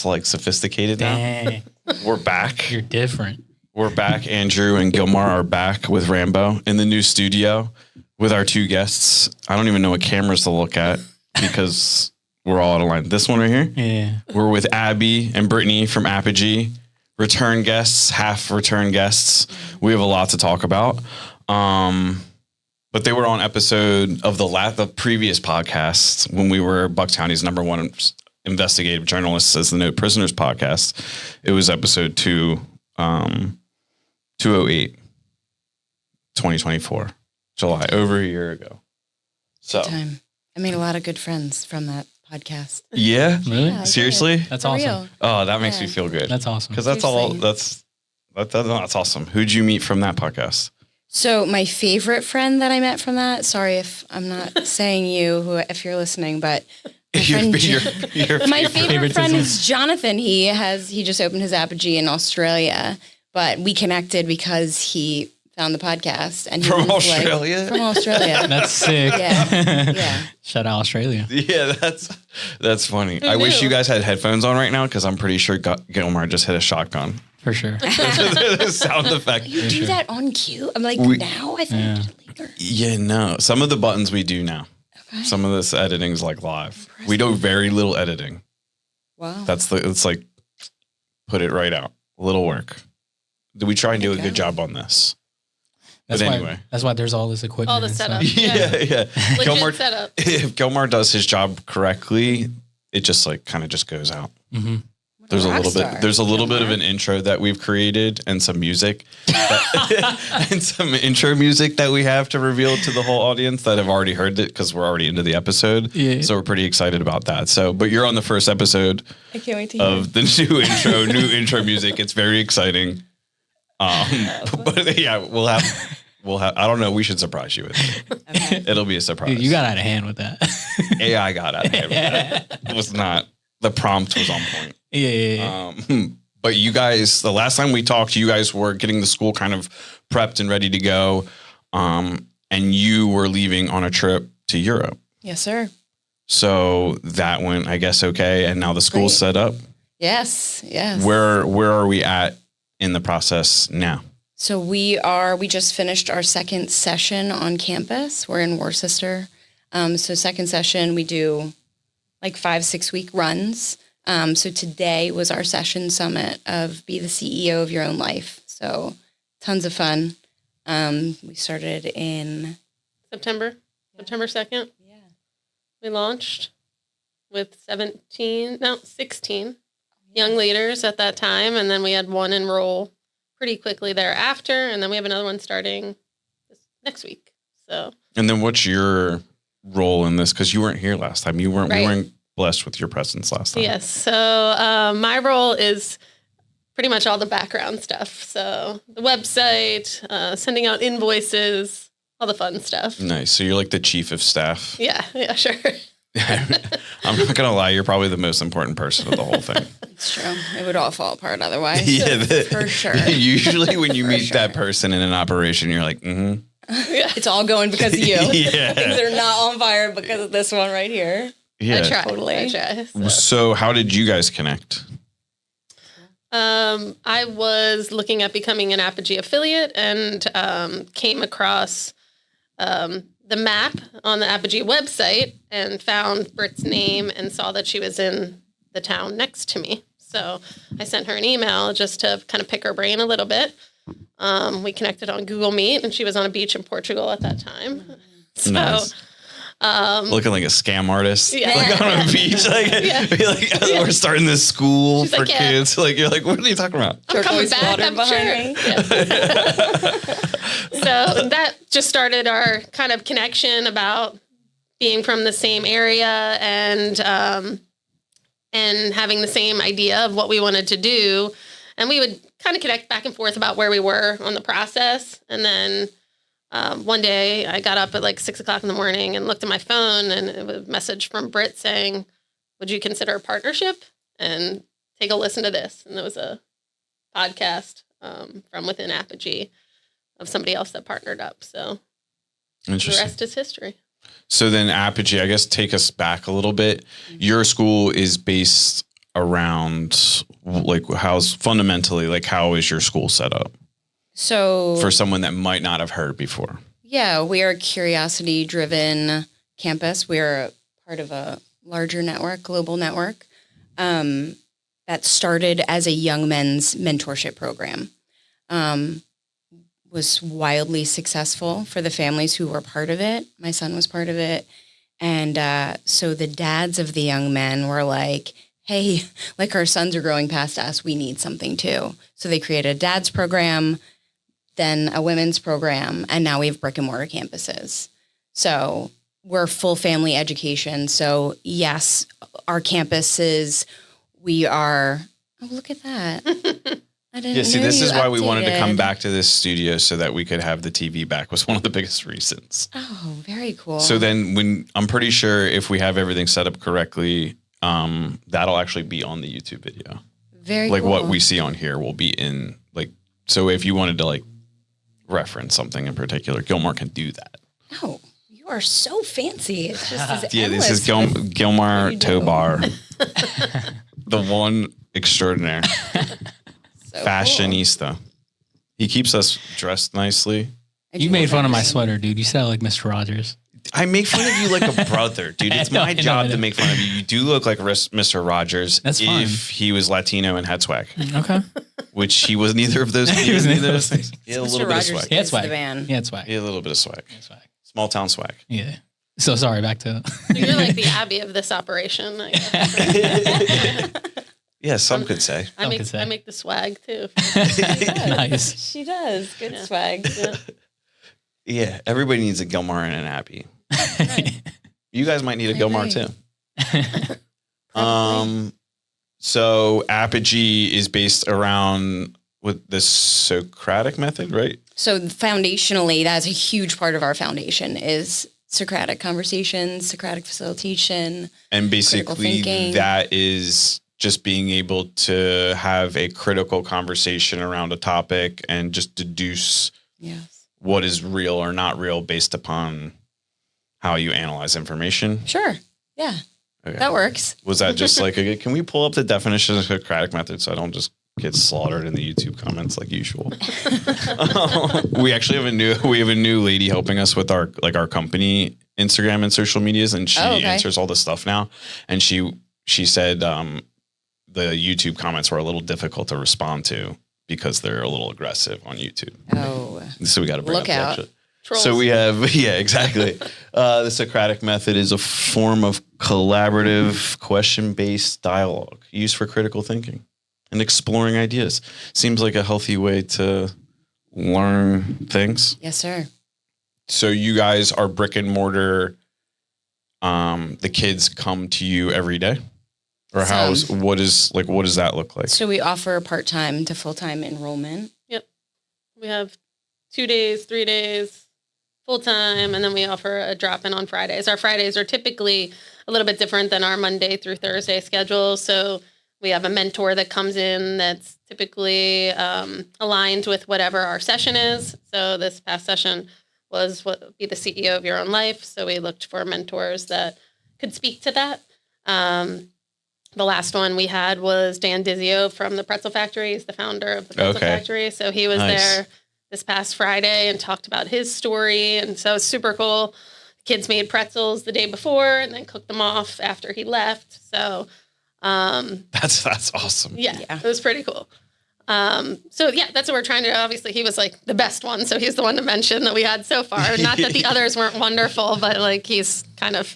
like sophisticated now. Dang. We're back. You're different. We're back. Andrew and Gilmar are back with Rambo in the new studio with our 2 guests. I don't even know what cameras to look at because we're all out of line. This one right here. Yeah. We're with Abby and Brittany from Apogee. Return guests, half return guests. We have a lot to talk about. But they were on episode of the previous podcast when we were Bucks Townies #1 investigative journalists as the No Prisoners podcast. It was episode 208, 2024, July, over a year ago. So I made a lot of good friends from that podcast. Yeah, Really? Yeah, seriously. That's For awesome. real. Oh, that makes Yeah. me feel good. That's awesome. Because that's awesome. Who'd you meet from that podcast? So my favorite friend that I met from that, sorry if I'm not saying if you're listening, but my favorite friend is Jonathan. He just opened his Apogee in Australia, but we connected because he found the podcast and he From was Australia? From Australia. That's sick. Yeah. Shout out Australia. Yeah, that's funny. I wish you guys had headphones on right now because I'm pretty sure Gilmar just hit a shotgun. For sure. The sound effect. You do that on cue? I'm like, now? I thought you did it later. Yeah, no. Some of the buttons we do now. Okay. Some of this editing's like live. We do very little editing. Wow. It's like put it right out. Little work. We try and do a good job on this. That's but why, anyway. That's why there's all this equipment. All the and setup. stuff. Yeah. Legit setup. If Gilmar does his job correctly, it just like kind of just goes out. Mm-hmm. There's a little bit of an intro that we've created and some music and some intro music that we have to reveal to the whole audience that have already heard it because we're already into the episode. Yeah. So we're pretty excited about that. So, but you're on the first episode I can't wait to hear. of the new intro music. It's very exciting. But yeah, we'll have, I don't know. We should surprise you with it. Okay. It'll be a surprise. Dude, you got out of hand with that. AI got out of hand with that. It was not, the prompt was on point. Yeah. But you guys, the last time we talked, you guys were getting the school kind of prepped and ready to go. And you were leaving on a trip to Europe. Yes, sir. So that went, I guess, okay. And now the school's set up. Yes. Where are we at in the process now? So we just finished our second session on campus. We're in Worcester. So second session, we do like 5-6 week runs. So today was our session summit of Be the CEO of Your Own Life. So tons of fun. We started in September 2nd. Yeah. We launched with 16 young leaders at that time. And then we had one enroll pretty quickly thereafter. And then we have another one starting next week. So. And then what's your role in this? Because you weren't here last time. We weren't blessed with your presence last time. Yes. So my role is pretty much all the background stuff. So the website, sending out invoices, all the fun stuff. Nice. So you're like the chief of staff. Yeah, sure. I'm not going to lie. You're probably the most important person of the whole thing. It's true. It would all fall apart otherwise. Yeah, for sure. Usually when you meet that person in an operation, you're like, Yeah. It's all going because of you. Yeah. Things are not on fire because of this one right here. Yeah. I try. Totally. I try. So how did you guys connect? I was looking at becoming an Apogee affiliate and came across the map on the Apogee website and found Britt's name and saw that she was in the town next to me. So I sent her an email just to kind of pick her brain a little bit. We connected on Google Meet and she was on a beach in Portugal at that time. So, Nice. Looking like a scam artist, Yeah. like on a beach, we're starting this school She's for like, yeah. kids. Like you're like, what are you talking about? I'm coming Turquoise back, water I'm behind sure. me. Yeah. So that just started our kind of connection about being from the same area and having the same idea of what we wanted to do. And we would kind of connect back and forth about where we were on the process. And then one day I got up at like 6 o'clock in the morning and looked at my phone and it was a message from Britt saying, would you consider a partnership and take a listen to this? And there was a podcast from within Apogee of somebody else that partnered up. So the Interesting. rest is history. So then Apogee, I guess, take us back a little bit. Your school is based around like how is your school set up So for someone that might not have heard before? yeah, we are a curiosity-driven campus. We are part of a larger network, global network, that started as a young men's mentorship program. Was wildly successful for the families who were part of it. My son was part of it. And so the dads of the young men were like, hey, like our sons are growing past us, we need something too. So they created a dad's program, then a women's program, and now we have brick and mortar campuses. So we're full family education. So yes, our campuses, we are, oh, look at that. I didn't Yeah, see, know this you is why we wanted to come updated. back to this studio so that we could have the TV back was one of the biggest reasons. Oh, very cool. So then I'm pretty sure if we have everything set up correctly, that'll actually be on the YouTube video. very Like cool. what we see on here will be in like, so if you wanted to like reference something in particular, Gilmar can do that. Oh, you are so fancy. It's just Yeah, this is Gilmar Tobar, the one extraordinaire fashionista. He keeps us dressed nicely. You made fun of my sweater, dude. You sound like Mr. Rogers. I make fun of you like a brother, dude. It's I my know, job I know. to make fun of you. You do look like Mr. Rogers That's if fine. he was Latino and had swag, Okay. which he was neither of those. He was neither of those things. He had a Mr. little Rogers bit of swag. He had is swag. the van. He had swag. He had a little bit of swag. He had swag. Small town swag. Yeah. So sorry, back to So you're like the Abby of this operation. I guess. Yeah, some could say. I could say. make the swag too. nice. She does. Good swag. Yeah. Yeah, everybody needs a Gilmar and an Abby. You guys might need a Gilmar too. So Apogee is based around with the Socratic method, right? So foundationally, that's a huge part of our foundation is Socratic conversations, Socratic facilitation. And Critical basically thinking. that is just being able to have a critical conversation around a topic and just deduce Yes. what is real or not real based upon how you analyze information. Sure. Yeah. Okay. That works. Was that just like, can we pull up the definition of Socratic method so I don't just get slaughtered in the YouTube comments like usual? We actually have a new lady helping us with our company Instagram and social medias, and she answers all this stuff now. And she said the YouTube comments were a little difficult to respond to because they're a little aggressive on YouTube. Oh. So we got to bring Look up the out. actual- Trolls. So we have, yeah, exactly. The Socratic method is a form of collaborative, question-based dialogue used for critical thinking and exploring ideas. Seems like a healthy way to learn things. Yes, sir. So you guys are brick and mortar. The kids come to you every day, or what does that look like? So we offer part-time to full-time enrollment. We have 2 days, 3 days, full time, and then we offer a drop in on Fridays. Our Fridays are typically a little bit different than our Monday through Thursday schedule. So we have a mentor that comes in that's typically aligned with whatever our session is. So this past session was what would be the CEO of your own life. So we looked for mentors that could speak to that. The last one we had was Dan Dizio from the Pretzel Factory. He's the founder of the Pretzel Factory. So he was there this past Friday and talked about his story. And so it's super cool. The kids made pretzels the day before and then cooked them off after he left. So That's awesome. yeah, it was pretty cool. So yeah, that's what we're trying to do. Obviously, he was like the best one. So he's the one to mention that we had so far. Not that the others weren't wonderful, but like he's kind of,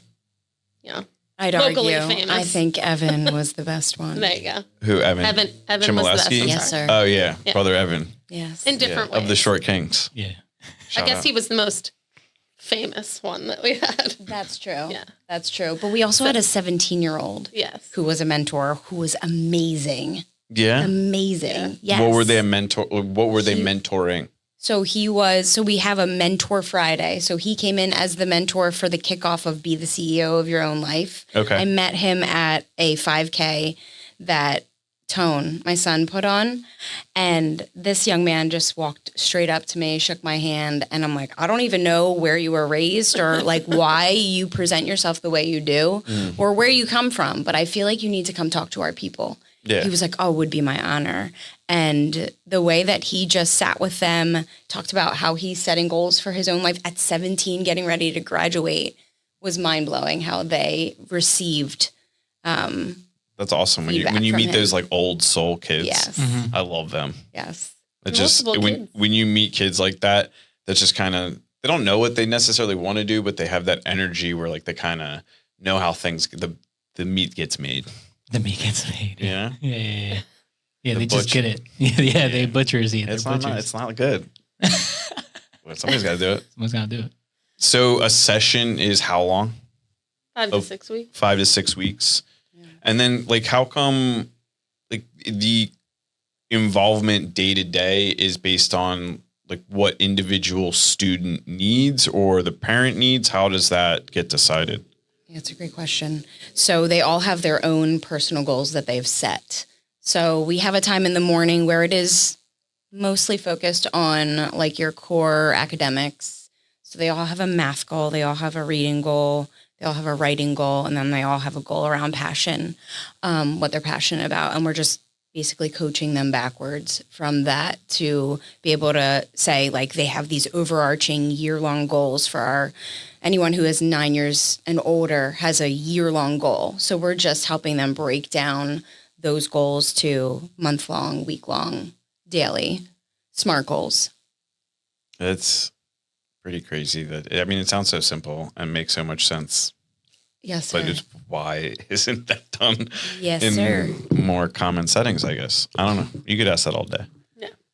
I'd locally argue. famous. I think Evan was the best one. There you go. Who, Evan? Evan was the best. Chmielewski? I'm Yes, sorry. sir. Oh yeah, Yeah. brother Evan. Yes. In different ways. Of the Short Kings. Yeah. I guess out. he was the most famous one that we had. That's true. Yeah. That's true. But we also had a 17-year-old Yes. who was a mentor who was amazing. Yeah. Amazing. Yes. What were they mentoring? So we have a mentor Friday. So he came in as the mentor for the kickoff of Be the CEO of Your Own Life. Okay. I met him at a 5K that tone my son put on. And this young man just walked straight up to me, shook my hand, and I'm like, I don't even know where you were raised or like why you present yourself the way you do or where you come from, but I feel like you need to come talk to our people. Yeah. He was like, oh, would be my honor. And the way that he just sat with them, talked about how he's setting goals for his own life at 17, getting ready to graduate, was mind-blowing how they received That's awesome. When feedback you from meet him. those like old soul kids, Yes. I love them. Yes. It just Multiple when kids. when you meet kids like that, that's just kind of they don't know what they necessarily want to do, but they have that energy where like they kind of know how things the meat gets made. The meat gets made. Yeah. Yeah. Yeah, The they just butcher. get it. Yeah, they butchers eat. It's They're not. butchers. It's not good. Well, somebody's got to do it. Someone's gonna do it. So a session is how long? 5 to 6 weeks. 5 to 6 weeks. And then like how come like the involvement day to day is based on like what individual student needs or the parent needs? How does that get decided? Yeah, it's a great question. So they all have their own personal goals that they've set. So we have a time in the morning where it is mostly focused on like your core academics. So they all have a math goal, they all have a reading goal, they all have a writing goal, and then they all have a goal around passion, what they're passionate about. And we're just basically coaching them backwards from that to be able to say like they have these overarching year-long goals for anyone who is 9 years and older has a year-long goal. So we're just helping them break down those goals to month-long, week-long, daily, SMART goals. It's pretty crazy that I mean it sounds so simple and makes so much sense. Yes, sir. But it's why isn't that done Yes, in sir. more common settings, I guess. I don't know. You could ask that all day.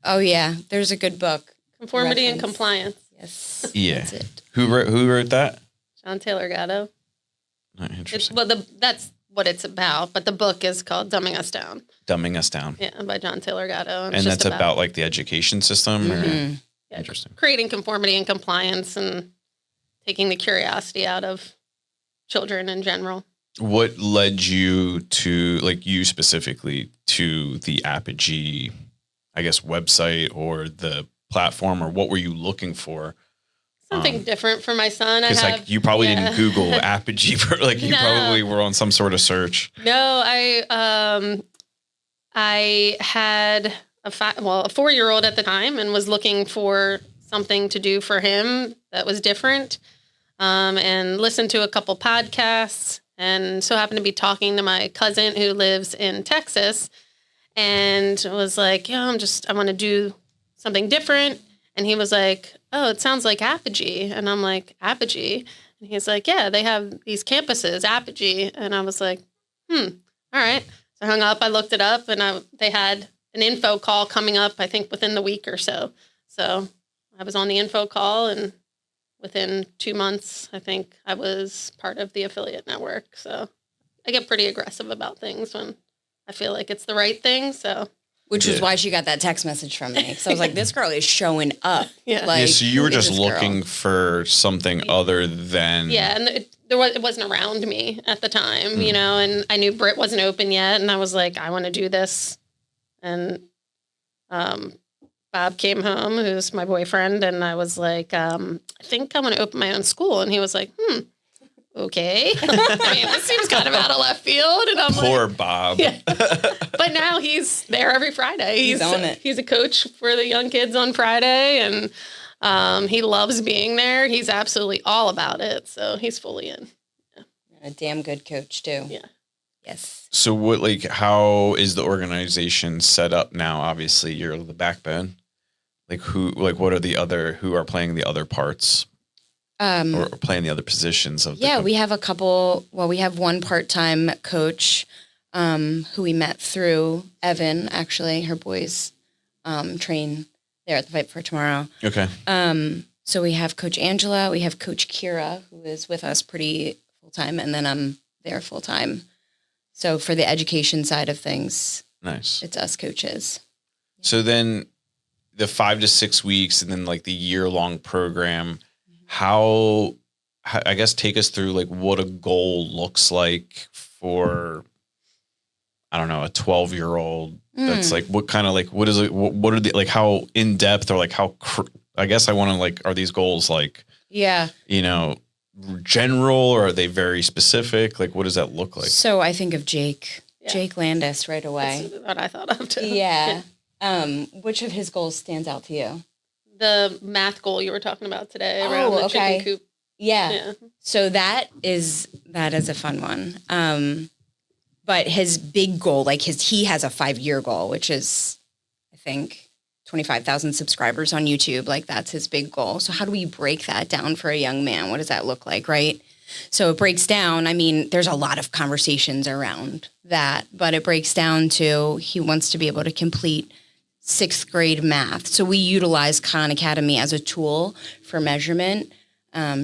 Oh, yeah. There's a good book. Conformity and Reference. compliance. Yes. Yeah. That's it. Who wrote that? John Taylor Gatto. Oh, interesting. That's what it's about, but the book is called Dumbing Us Down. Dumbing Us Down. Yeah, by John Taylor Gatto. And that's about like the education system or Mhm. yeah, interesting. creating conformity and compliance and taking the curiosity out of children in general. What led you to like you specifically to the Apogee, I guess, website or the platform, or what were you looking for? Something different for my son. Because like you probably didn't Google Apogee, like you No. probably were on some sort of search. No, I had a 4-year-old at the time and was looking for something to do for him that was different, and listened to a couple podcasts, and so happened to be talking to my cousin who lives in Texas, and was like, yeah, I want to do something different. And he was like, oh, it sounds like Apogee. And I'm like, Apogee? And he's like, yeah, they have these campuses, Apogee. And I was like, all right. So I hung up, I looked it up, and they had an info call coming up, I think within the week or so. So I was on the info call, and within 2 months, I think I was part of the affiliate network. So I get pretty aggressive about things when I feel like it's the right thing. So Which was why she got that text message from me. So I was like, this girl is showing up. Yeah. Like, Yeah, so you were who is just this girl? looking for something other than yeah, and it wasn't around me at the time, you know, and I knew Britt wasn't open yet, and I was like, I want to do this. And Bob came home, who's my boyfriend, and I was like, I think I want to open my own school. And he was like, okay. I mean, this seems kind of out of left field. And I'm poor like, Bob. yeah. But now he's there every Friday. He's on it. He's a coach for the young kids on Friday, and he loves being there. He's absolutely all about it. So he's fully in. A damn good coach, too. Yeah. Yes. So what, like, how is the organization set up now? Obviously, you're the backbone. Like what are who are playing the other parts or playing the other positions of? Yeah, we have a couple. Well, we have one part-time coach who we met through Evan. Actually, her boys train there at the Fight for Tomorrow. Okay. So we have Coach Angela, we have Coach Kira, who is with us pretty full-time, and then I'm there full-time. So for the education side of things, Nice. it's us coaches. So then the 5 to 6 weeks and then like the year-long program, how I guess take us through like what a goal looks like for, I don't know, a 12-year-old that's like, what kind of like, what is it? What are they like, how in depth or like how, I guess I want to like, are these goals like, Yeah. you know, general or are they very specific? Like, what does that look like? So I think of Jake Yeah. Landis right away. That's what I thought of too. Yeah. Which of his goals stands out to you? The math goal you were talking about today Oh, around the okay. chicken coop. Yeah. Yeah. So that is a fun one. But his big goal, like he has a 5-year goal, which is, I think, 25,000 subscribers on YouTube. Like that's his big goal. So how do we break that down for a young man? What does that look like, right? So it breaks down. I mean, there's a lot of conversations around that, but it breaks down to he wants to be able to complete 6th grade math. So we utilize Khan Academy as a tool for measurement,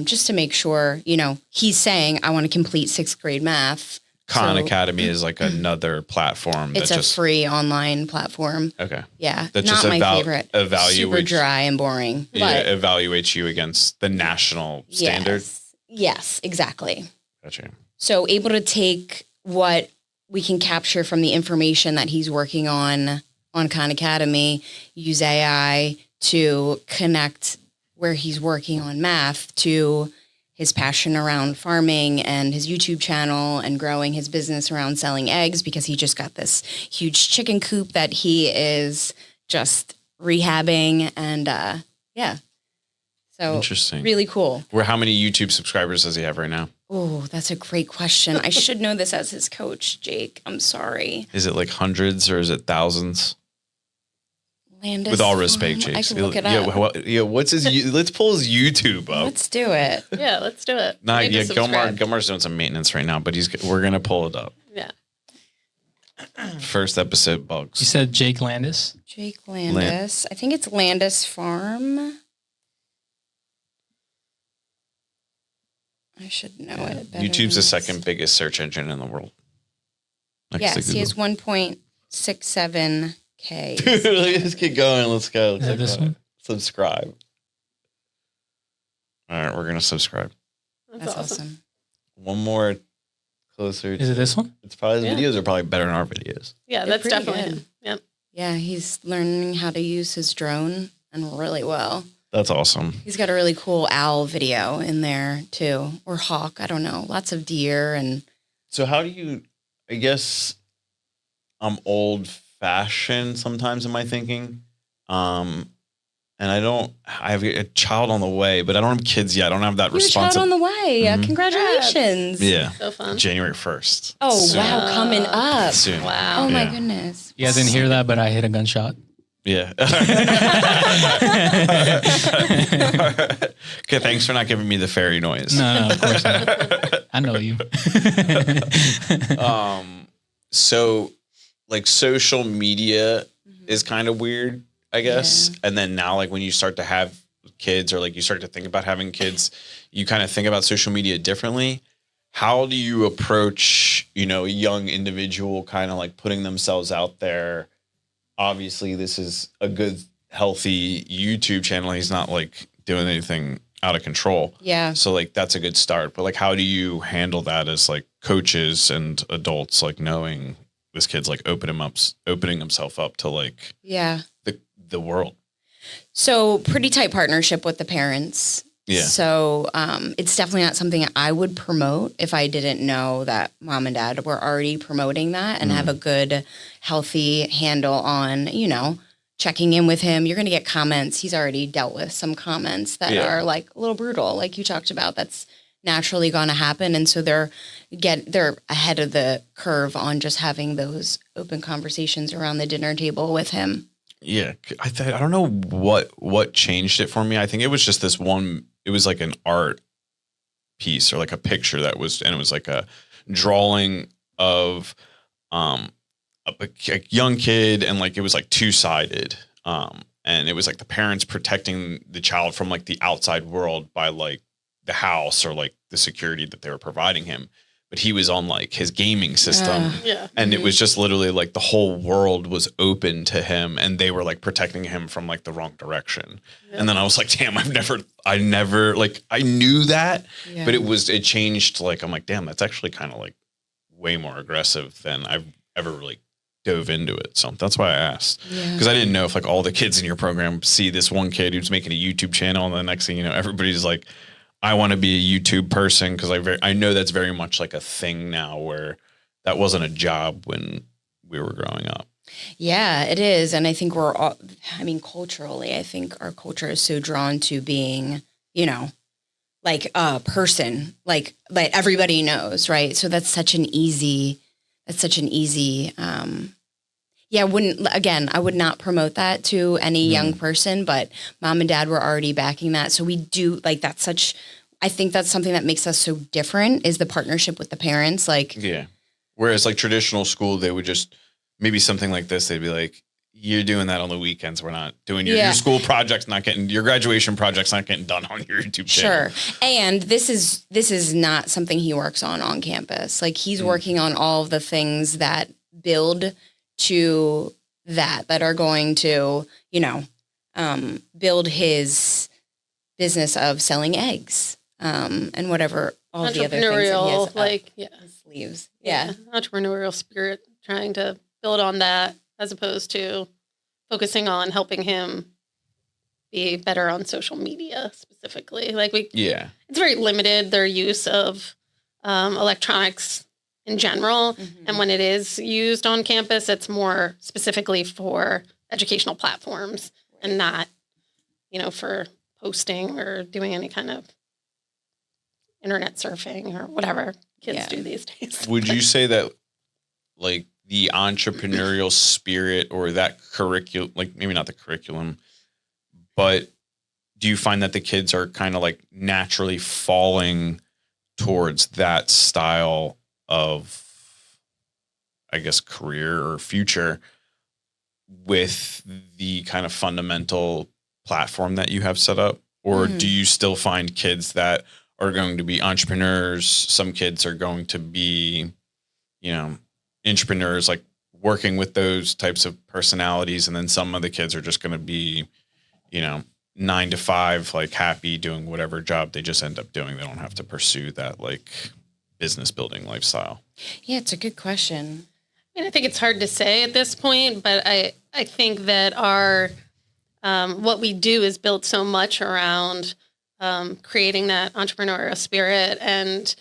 just to make sure, you know, he's saying, I want to complete 6th grade math. Khan So Academy is like another platform it's that a just free online platform. okay. Yeah. That not just my favorite. Super evaluates dry and boring. yeah, But evaluates you against the national standard. Yes, exactly. Gotcha. So able to take what we can capture from the information that he's working on Khan Academy, use AI to connect where he's working on math to his passion around farming and his YouTube channel and growing his business around selling eggs because he just got this huge chicken coop that he is just rehabbing and yeah. So Interesting. really cool. How many YouTube subscribers does he have right now? Oh, that's a great question. I should know this as his coach, Jake. I'm sorry. Is it like hundreds or is it thousands? Landis, With all respect, Jake. I can look it yeah, up. what's his? Let's pull his YouTube up. Let's do it. Yeah, let's do it. Nah, Need to yeah, subscribe. Gilmar's doing some maintenance right now, but we're gonna pull it up. Yeah. First episode, You Bugs. said Jake Landis. Jake Landis. I think it's Landis Farm. I should know it better. YouTube's than the this. second biggest search engine in the world. Next to Yes, he has Google. 1.67K. Let's keep going. Let's go. Is it this one? Subscribe. All right, we're gonna subscribe. That's awesome. One more closer. Is it this one? It's probably the Yeah. videos are probably better than our videos. Yeah, They're that's pretty definitely good. him. Yep. Yeah, he's learning how to use his drone and really well. That's awesome. He's got a really cool owl video in there too, or hawk. I don't know. Lots of deer and So how do you? I guess I'm old fashioned sometimes in my thinking, and I have a child on the way, but I don't have kids yet. I don't have that you have a child on responsibility. the way. Mhm. Congratulations! Yeah, So fun. January 1st. Oh Soon. wow, coming up. Soon. Wow. Oh my Yeah. goodness. You guys didn't hear that, but I hit a gunshot. Yeah. Okay, thanks for not giving me the fairy noise. No, of course not. I know you. So like social media is kind of weird, I guess. Yeah. And then now like when you start to have kids or like you start to think about having kids, you kind of think about social media differently. How do you approach, you know, a young individual kind of like putting themselves out there? Obviously this is a good, healthy YouTube channel. He's not like doing anything out of control. Yeah. So like that's a good start. But like how do you handle that as like coaches and adults, like knowing this kid's like opening himself up to like Yeah. the world? So pretty tight partnership with the parents. Yeah. So it's definitely not something I would promote if I didn't know that mom and dad were already promoting that and have a good, healthy handle on, you know, checking in with him. You're going to get comments. He's already dealt with some comments that Yeah. are like a little brutal, like you talked about. That's naturally going to happen. And so they're ahead of the curve on just having those open conversations around the dinner table with him. Yeah. I don't know what changed it for me. I think it was just this one, it was like an art piece or like a picture and it was like a drawing of a young kid and like it was like two-sided. And it was like the parents protecting the child from like the outside world by like the house or like the security that they were providing him. But he was on like his gaming system. Yeah. And it was just literally like the whole world was open to him and they were like protecting him from like the wrong direction. Yeah. And then I was like, damn, I never like, I knew that, Yeah. but it changed. Like, I'm like, damn, that's actually kind of like way more aggressive than ever like dove into it. So that's why I asked, Yeah. because I didn't know if like all the kids in your program see this one kid who's making a YouTube channel, and the next thing you know, everybody's like, I want to be a YouTube person, because I know that's very much like a thing now, where that wasn't a job when we were growing up. Yeah, it is. And I think we're all, I mean, culturally, I think our culture is so drawn to being, you know, like a person, like everybody knows, right? So that's such an easy, yeah, I would not promote that to any young person, but mom and dad were already backing that. So we do, like, I think that's something that makes us so different, is the partnership with the parents. Like, Yeah. Whereas like traditional school, they would just, maybe something like this, they'd be like, you're doing that on the weekends. We're not doing your school project's not getting, your graduation project's not getting done on your YouTube channel. Sure. And this is not something he works on campus. Like, he's working on all of the things that build to that are going to, you know, build his business of selling eggs, and whatever, all the other things that he has like, his sleeves. Yeah. Entrepreneurial spirit, trying to build on that, as opposed to focusing on helping him be better on social media specifically. Like, it's very limited, their use of electronics in general. Mm-hmm. And when it is used on campus, it's more specifically for educational platforms and not, you know, for posting or doing any kind of internet surfing or whatever kids do these days. Would you say that like the entrepreneurial spirit, or that curriculum, like maybe not the curriculum, but do you find that the kids are kind of like naturally falling towards that style of, I guess, career or future with the kind of fundamental platform that you have set up? Or do you still find kids that are going to be entrepreneurs? Some kids are going to be, you know, entrepreneurs, like working with those types of personalities. And then some of the kids are just going to be, you know, 9 to 5, like happy doing whatever job they just end up doing. They don't have to pursue that like business building lifestyle. Yeah, it's a good question. I mean, I think it's hard to say at this point, but I think that our, what we do is built so much around creating that entrepreneurial spirit and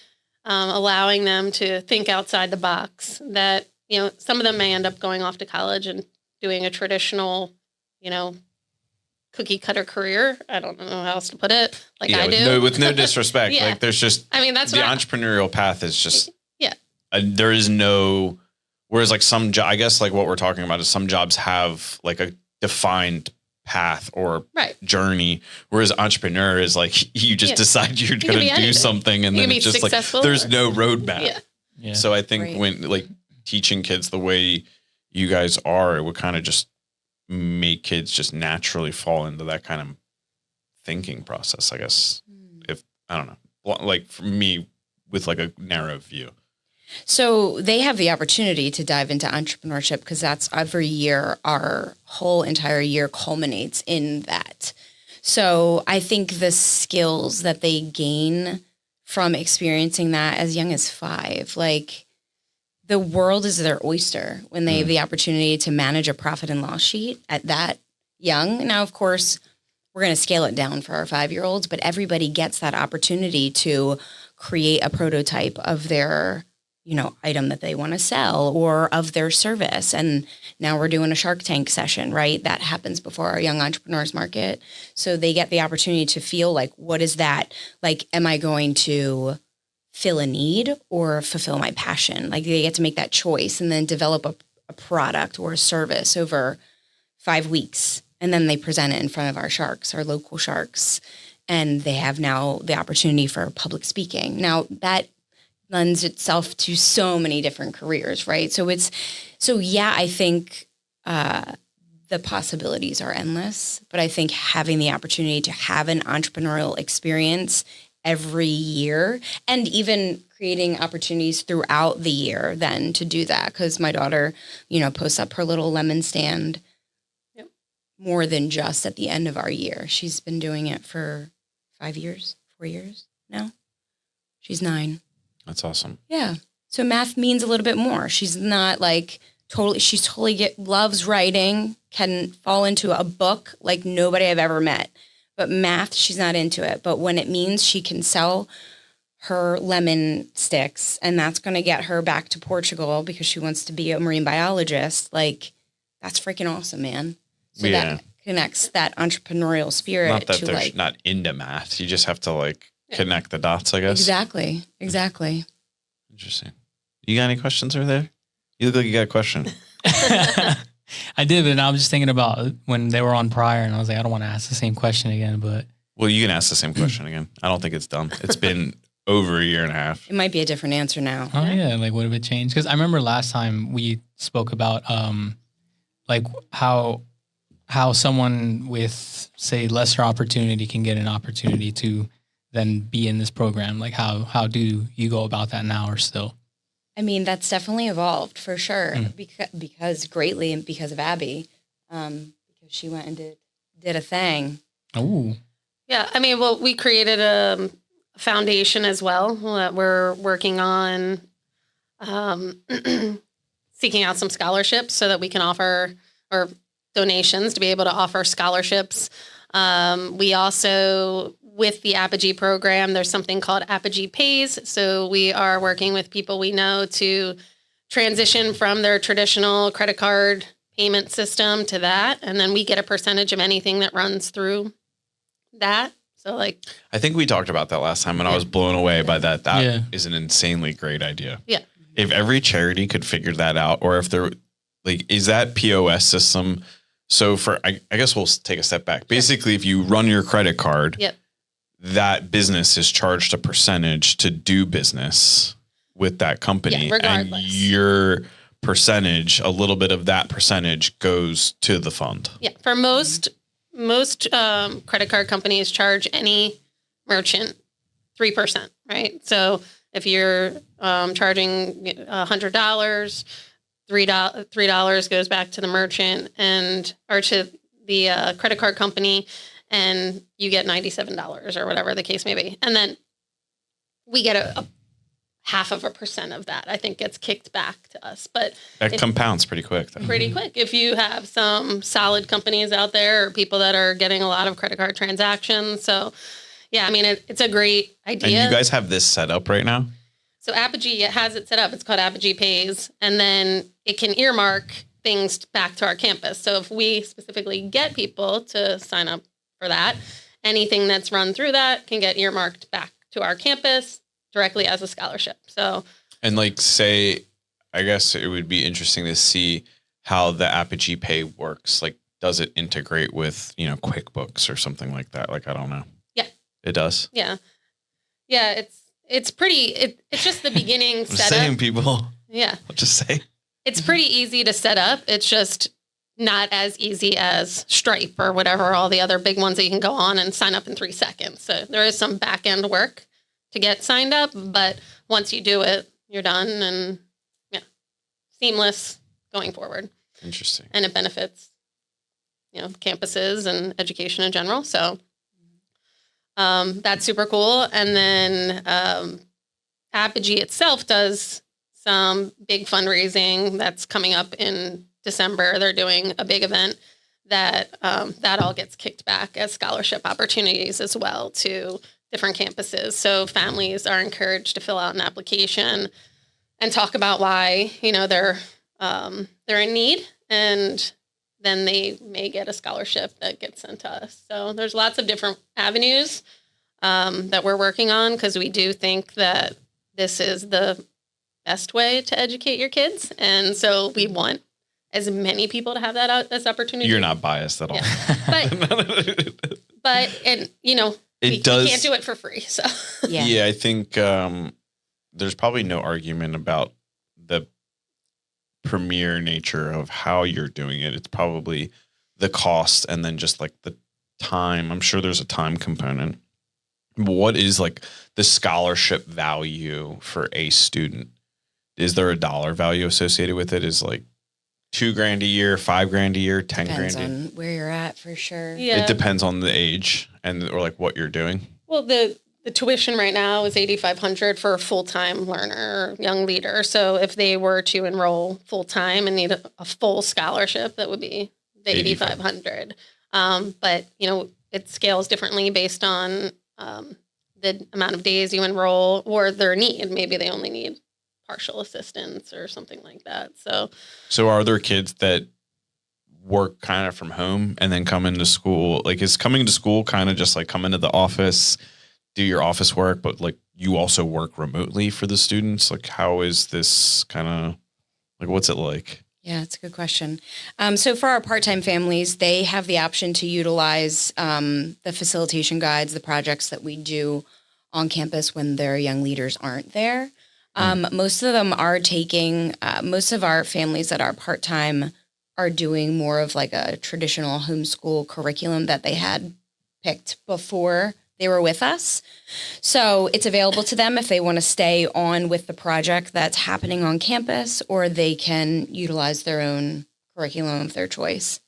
allowing them to think outside the box, that, you know, some of them may end up going off to college and doing a traditional, you know, cookie cutter career. I don't know how else to put it. Like, I do. With no disrespect. Yeah. Like, there's just, I mean, that's the entrepreneurial path is just, there is no, whereas like I guess like what we're talking about is some jobs have like a defined path or journey, whereas entrepreneur is like, you just decide you're going to do something, and then it's just like, there's no roadmap. Yeah. So I think when like teaching kids the way you guys are, it would kind of just make kids just naturally fall into that kind of thinking process, I guess. If, I don't know, like for me with like a narrow view. So they have the opportunity to dive into entrepreneurship, because that's every year, our whole entire year culminates in that. So I think the skills that they gain from experiencing that as young as 5, like, the world is their oyster when they have the opportunity to manage a profit and loss sheet at that young. Now, of course, we're going to scale it down for our 5-year-olds, but everybody gets that opportunity to create a prototype of their, you know, item that they want to sell, or of their service. And now we're doing a Shark Tank session, right? That happens before our young entrepreneurs market. So they get the opportunity to feel like, what is that? Like, am I going to fill a need or fulfill my passion? Like, they get to make that choice and then develop a product or a service over 5 weeks. And then they present it in front of our sharks, our local sharks. And they have now the opportunity for public speaking. Now, that lends itself to so many different careers, right? So I think the possibilities are endless, but I think having the opportunity to have an entrepreneurial experience every year, and even creating opportunities throughout the year then to do that, because my daughter, you know, posts up her little lemon stand more than just at the end of our year. She's been doing it for 4 years now. She's 9. That's awesome. Yeah. So math means a little bit more. She's not like loves writing, can fall into a book like nobody I've ever met. But math, she's not into it. But when it means she can sell her lemon sticks and that's going to get her back to Portugal because she wants to be a marine biologist, like that's freaking awesome, man. So that connects that entrepreneurial spirit. Not that to they're like, not into math. You just have to like connect the dots, I guess. Exactly. Interesting. You got any questions over there? You look like you got a question. I did, but I was just thinking about when they were on prior, and I was like, I don't want to ask the same question again. But Well, you can ask the same question again. I don't think it's dumb. It's been over a year and a half. It might be a different answer now. oh yeah, like what have it changed? Because I remember last time we spoke about like how someone with say lesser opportunity can get an opportunity to then be in this program. Like how do you go about that now or still? I mean, that's definitely evolved for sure because greatly and because of Abby, because she went and did a thing. Oh, Yeah, I mean, well, we created a foundation as well that we're working on seeking out some scholarships so that we can offer, or donations to be able to offer scholarships. We also, with the Apogee program, there's something called Apogee Pays. So we are working with people we know to transition from their traditional credit card payment system to that. And then we get a percentage of anything that runs through that. So like, I think we talked about that last time and I was blown away by that. That Yeah. is an insanely great idea. yeah. If every charity could figure that out, or if there, like, is that POS system? So for, I guess we'll take a step back. Basically, if you run your credit card, Yep. that business is charged a percentage to do business with that company. Yeah, regardless. And your percentage, a little bit of that percentage goes to the fund. Yeah. For most credit card companies charge any merchant 3%, right? So if you're charging $100, $3 goes back to the merchant or to the credit card company, and you get $97 or whatever the case may be. And then we get a 0.5% of that, I think, gets kicked back to us. But That compounds pretty quick, though. pretty quick. If you have some solid companies out there or people that are getting a lot of credit card transactions. So, yeah, I mean, it's a great idea. And you guys have this set up right now? So Apogee has it set up. It's called Apogee Pays. And then it can earmark things back to our campus. So if we specifically get people to sign up for that, anything that's run through that can get earmarked back to our campus directly as a scholarship. So, And like, say, I guess it would be interesting to see how the Apogee Pay works. Like, does it integrate with, QuickBooks or something like that? Like, I don't know. Yeah. It does? yeah. Yeah, it's pretty, it's just the beginning I'm setup. saying, people. Yeah. I'll just say. It's pretty easy to set up. It's just not as easy as Stripe or whatever, all the other big ones that you can go on and sign up in 3 seconds. So there is some back end work to get signed up, but once you do it, you're done, and seamless going forward. Interesting. And it benefits, campuses and education in general. So that's super cool. And then Apogee itself does some big fundraising that's coming up in December. They're doing a big event that all gets kicked back as scholarship opportunities as well to different campuses. So families are encouraged to fill out an application and talk about why, they're in need, and then they may get a scholarship that gets sent to us. So there's lots of different avenues that we're working on, because we do think that this is the best way to educate your kids. And so we want as many people to have this opportunity. You're not biased at all. Yeah. But we can't do it for free. So Yeah. I think there's probably no argument about the premier nature of how you're doing it. It's probably the cost and then just like the time. I'm sure there's a time component. What is like the scholarship value for a student? Is there a dollar value associated with it? Is like $2,000 a year, $5,000 a year, $10,000 Depends a year? on where you're at for sure. yeah. It depends on the age or like what you're doing. Well, the the tuition right now is $8,500 for a full-time learner, young leader. So if they were to enroll full-time and need a full scholarship, that would be the $8,500. But, you know, it scales differently based on the amount of days you enroll or their need. Maybe they only need partial assistance or something like that. So are there kids that work kind of from home and then come into school? Like, is coming to school kind of just like come into the office, do your office work, but like you also work remotely for the students? Like, how is this kind of like, what's it like? Yeah, it's a good question. So for our part-time families, they have the option to utilize the facilitation guides, the projects that we do on campus when their young leaders aren't there. Most of them are taking, most of our families that are part-time are doing more of like a traditional homeschool curriculum that they had picked before they were with us. So it's available to them if they want to stay on with the project that's happening on campus, or they can utilize their own curriculum of their choice.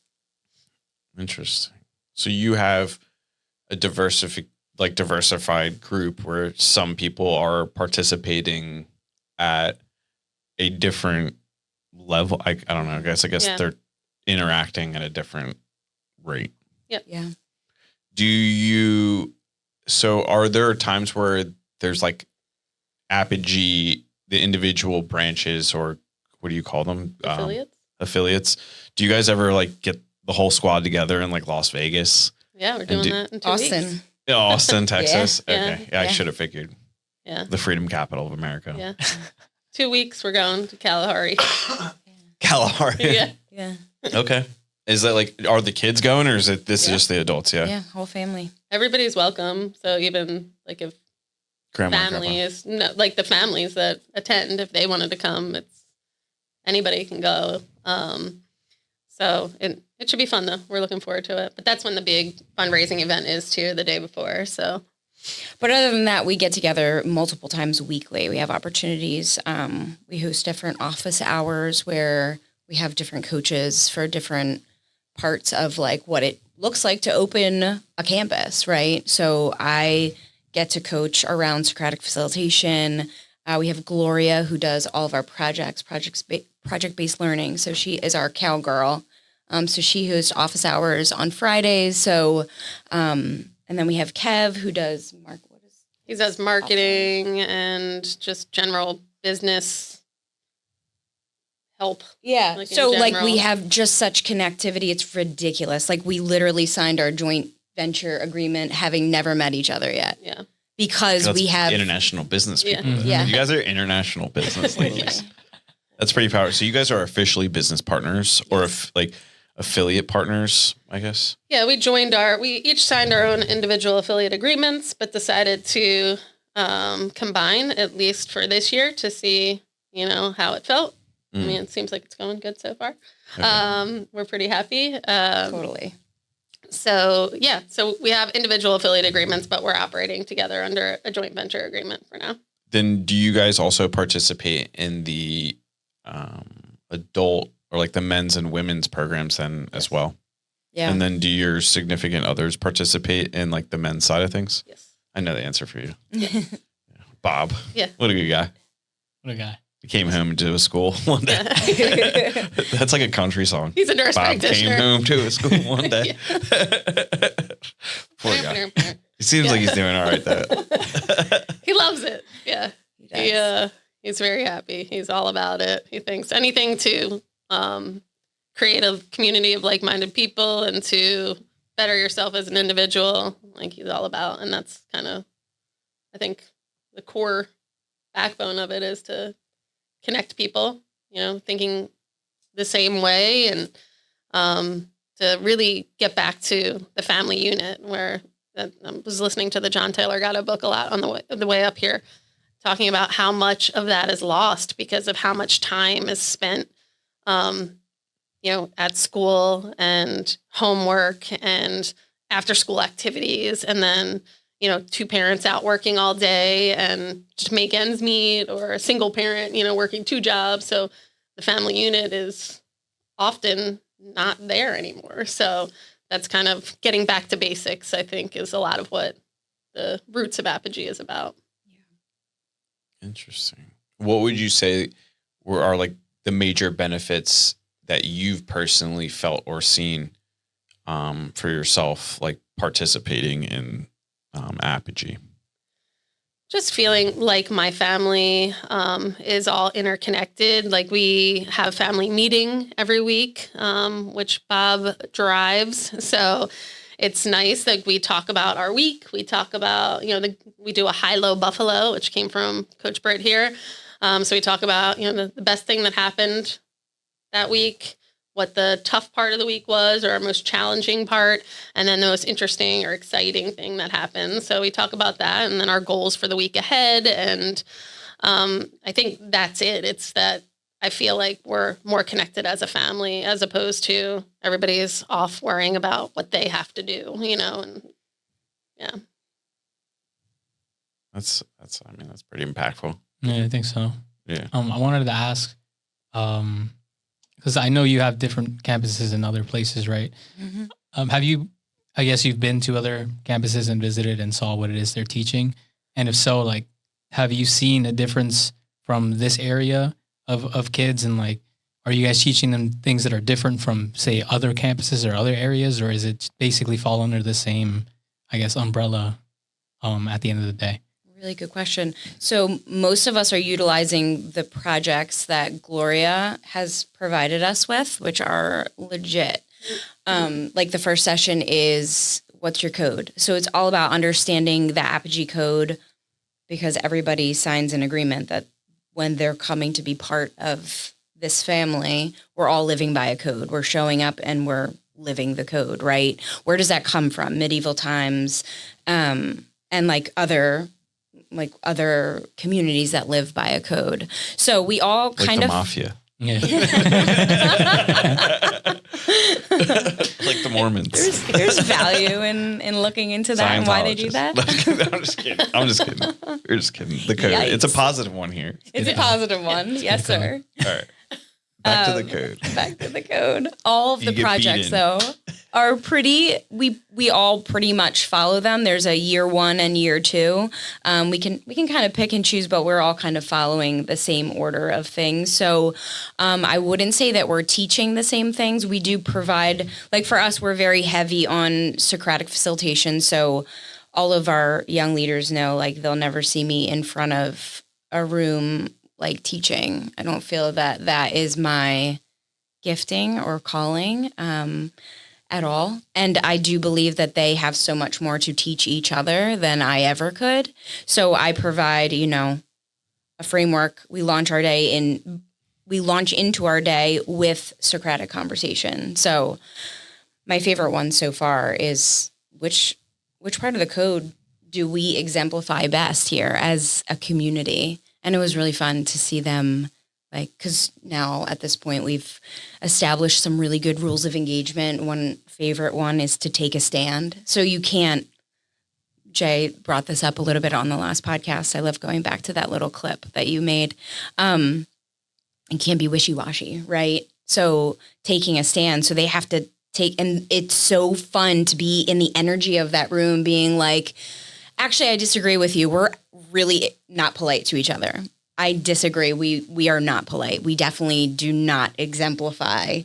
Interesting. So you have a diversified group where some people are participating at a different level. I don't know. I guess they're interacting at a different rate. Yep. Yeah. So are there times where there's like Apogee, the individual branches, or what do you call them? Affiliates. Do you guys ever like get the whole squad together in like Las Vegas? Yeah, we're doing that in 2 Austin. weeks. Yeah, Austin, Texas. Yeah. Okay. Yeah, I should have figured. Yeah. The freedom capital of America. Yeah. 2 weeks we're going to Kalahari. Kalahari. Yeah. Yeah. Okay. Is that like, are the kids going, or is it is just the adults? Yeah. Yeah, whole family. Everybody's welcome. So even like if Grandma and grandpa. families, no, like the families that attend, if they wanted to come, it's anybody can go. So it should be fun though. We're looking forward to it. But that's when the big fundraising event is too, the day before. So, But other than that, we get together multiple times weekly. We have opportunities. We host different office hours where we have different coaches for different parts of like what it looks like to open a campus, right? So I get to coach around Socratic facilitation. We have Gloria, who does all of our project-based learning. So she is our cowgirl. So she hosts office hours on Fridays. So, and then we have Kev, who does he does marketing and just general business help. Yeah. Like, So in like general. we have just such connectivity. It's ridiculous. Like we literally signed our joint venture agreement having never met each other yet. Yeah. Because we have international business people. Yeah. You guys are international business ladies. That's pretty powerful. So you guys are officially business partners, or like affiliate partners, I guess. Yeah, we each signed our own individual affiliate agreements, but decided to combine at least for this year to see, how it felt. I mean, it seems like it's going good so far. Okay. We're pretty happy. totally. So we have individual affiliate agreements, but we're operating together under a joint venture agreement for now. Then do you guys also participate in the adult or like the men's and women's programs then as well? Yeah. And then do your significant others participate in like the men's side of things? Yes. I know the answer for you. Bob. Yeah. What a good guy. What a guy. He came home to a school one day. That's like a country song. He's a nurse Bob practitioner. came home to a school one day. Poor guy. He seems like he's doing all right though. He loves it. Yeah. He does. He's very happy. He's all about it. He thinks anything to create a community of like-minded people and to better yourself as an individual, like he's all about. And that's kind of, I think, the core backbone of it is to connect people, thinking the same way, and to really get back to the family unit where I was listening to the John Taylor Gatto book a lot on the way up here, talking about how much of that is lost because of how much time is spent, at school and homework and after school activities. And then, two parents out working all day and to make ends meet, or a single parent, working 2 jobs. So the family unit is often not there anymore. So that's kind of getting back to basics, I think, is a lot of what the roots of Apogee is about. Interesting. What would you say are like the major benefits that you've personally felt or seen for yourself, like participating in Apogee? Just feeling like my family is all interconnected. Like we have family meeting every week, which Bob drives. So it's nice that we talk about our week. We talk about, we do a high-low buffalo, which came from Coach Britt here. So we talk about, the best thing that happened that week, what the tough part of the week was, or our most challenging part, and then the most interesting or exciting thing that happened. So we talk about that, and then our goals for the week ahead. And I think that's it. It's that I feel like we're more connected as a family, as opposed to everybody's off worrying about what they have to do, and yeah. That's pretty impactful. Yeah, I think so. Yeah. I wanted to ask, because I know you have different campuses in other places, right? Mm-hmm. I guess you've been to other campuses and visited and saw what it is they're teaching. And if so, like, have you seen a difference from this area of kids? And like, are you guys teaching them things that are different from, say, other campuses or other areas? Or is it basically fall under the same, I guess, umbrella at the end of the day? Really good question. So most of us are utilizing the projects that Gloria has provided us with, which are legit. Like the first session is, what's your code? So it's all about understanding the Apogee code, because everybody signs an agreement that when they're coming to be part of this family, we're all living by a code. We're showing up and we're living the code, right? Where does that come from? Medieval times, and other communities that live by a code. So we all Like kind the of mafia. Yeah. Like the Mormons. there's value in looking into that and why they do that. I'm just kidding. We're just kidding. The code. Yikes. It's a positive one here. It's a positive one. Yes, sir. All right. Back to the code. Back to the code. All of You the get projects, beaten. though, are pretty. We all pretty much follow them. There's a year 1 and year 2. We can kind of pick and choose, but we're all kind of following the same order of things. So I wouldn't say that we're teaching the same things. We do provide, like for us, we're very heavy on Socratic facilitation. So all of our young leaders know, like, they'll never see me in front of a room like teaching. I don't feel that is my gifting or calling at all. And I do believe that they have so much more to teach each other than I ever could. So I provide, a framework. We launch into our day with Socratic conversation. So my favorite one so far is which part of the code do we exemplify best here as a community? And it was really fun to see them, because now at this point we've established some really good rules of engagement. One favorite one is to take a stand. So you can't, Jay brought this up a little bit on the last podcast. I love going back to that little clip that you made. And can't be wishy-washy, right? So taking a stand, so they have to take, and it's so fun to be in the energy of that room being like, actually, I disagree with you. We're really not polite to each other. I disagree. We are not polite. We definitely do not exemplify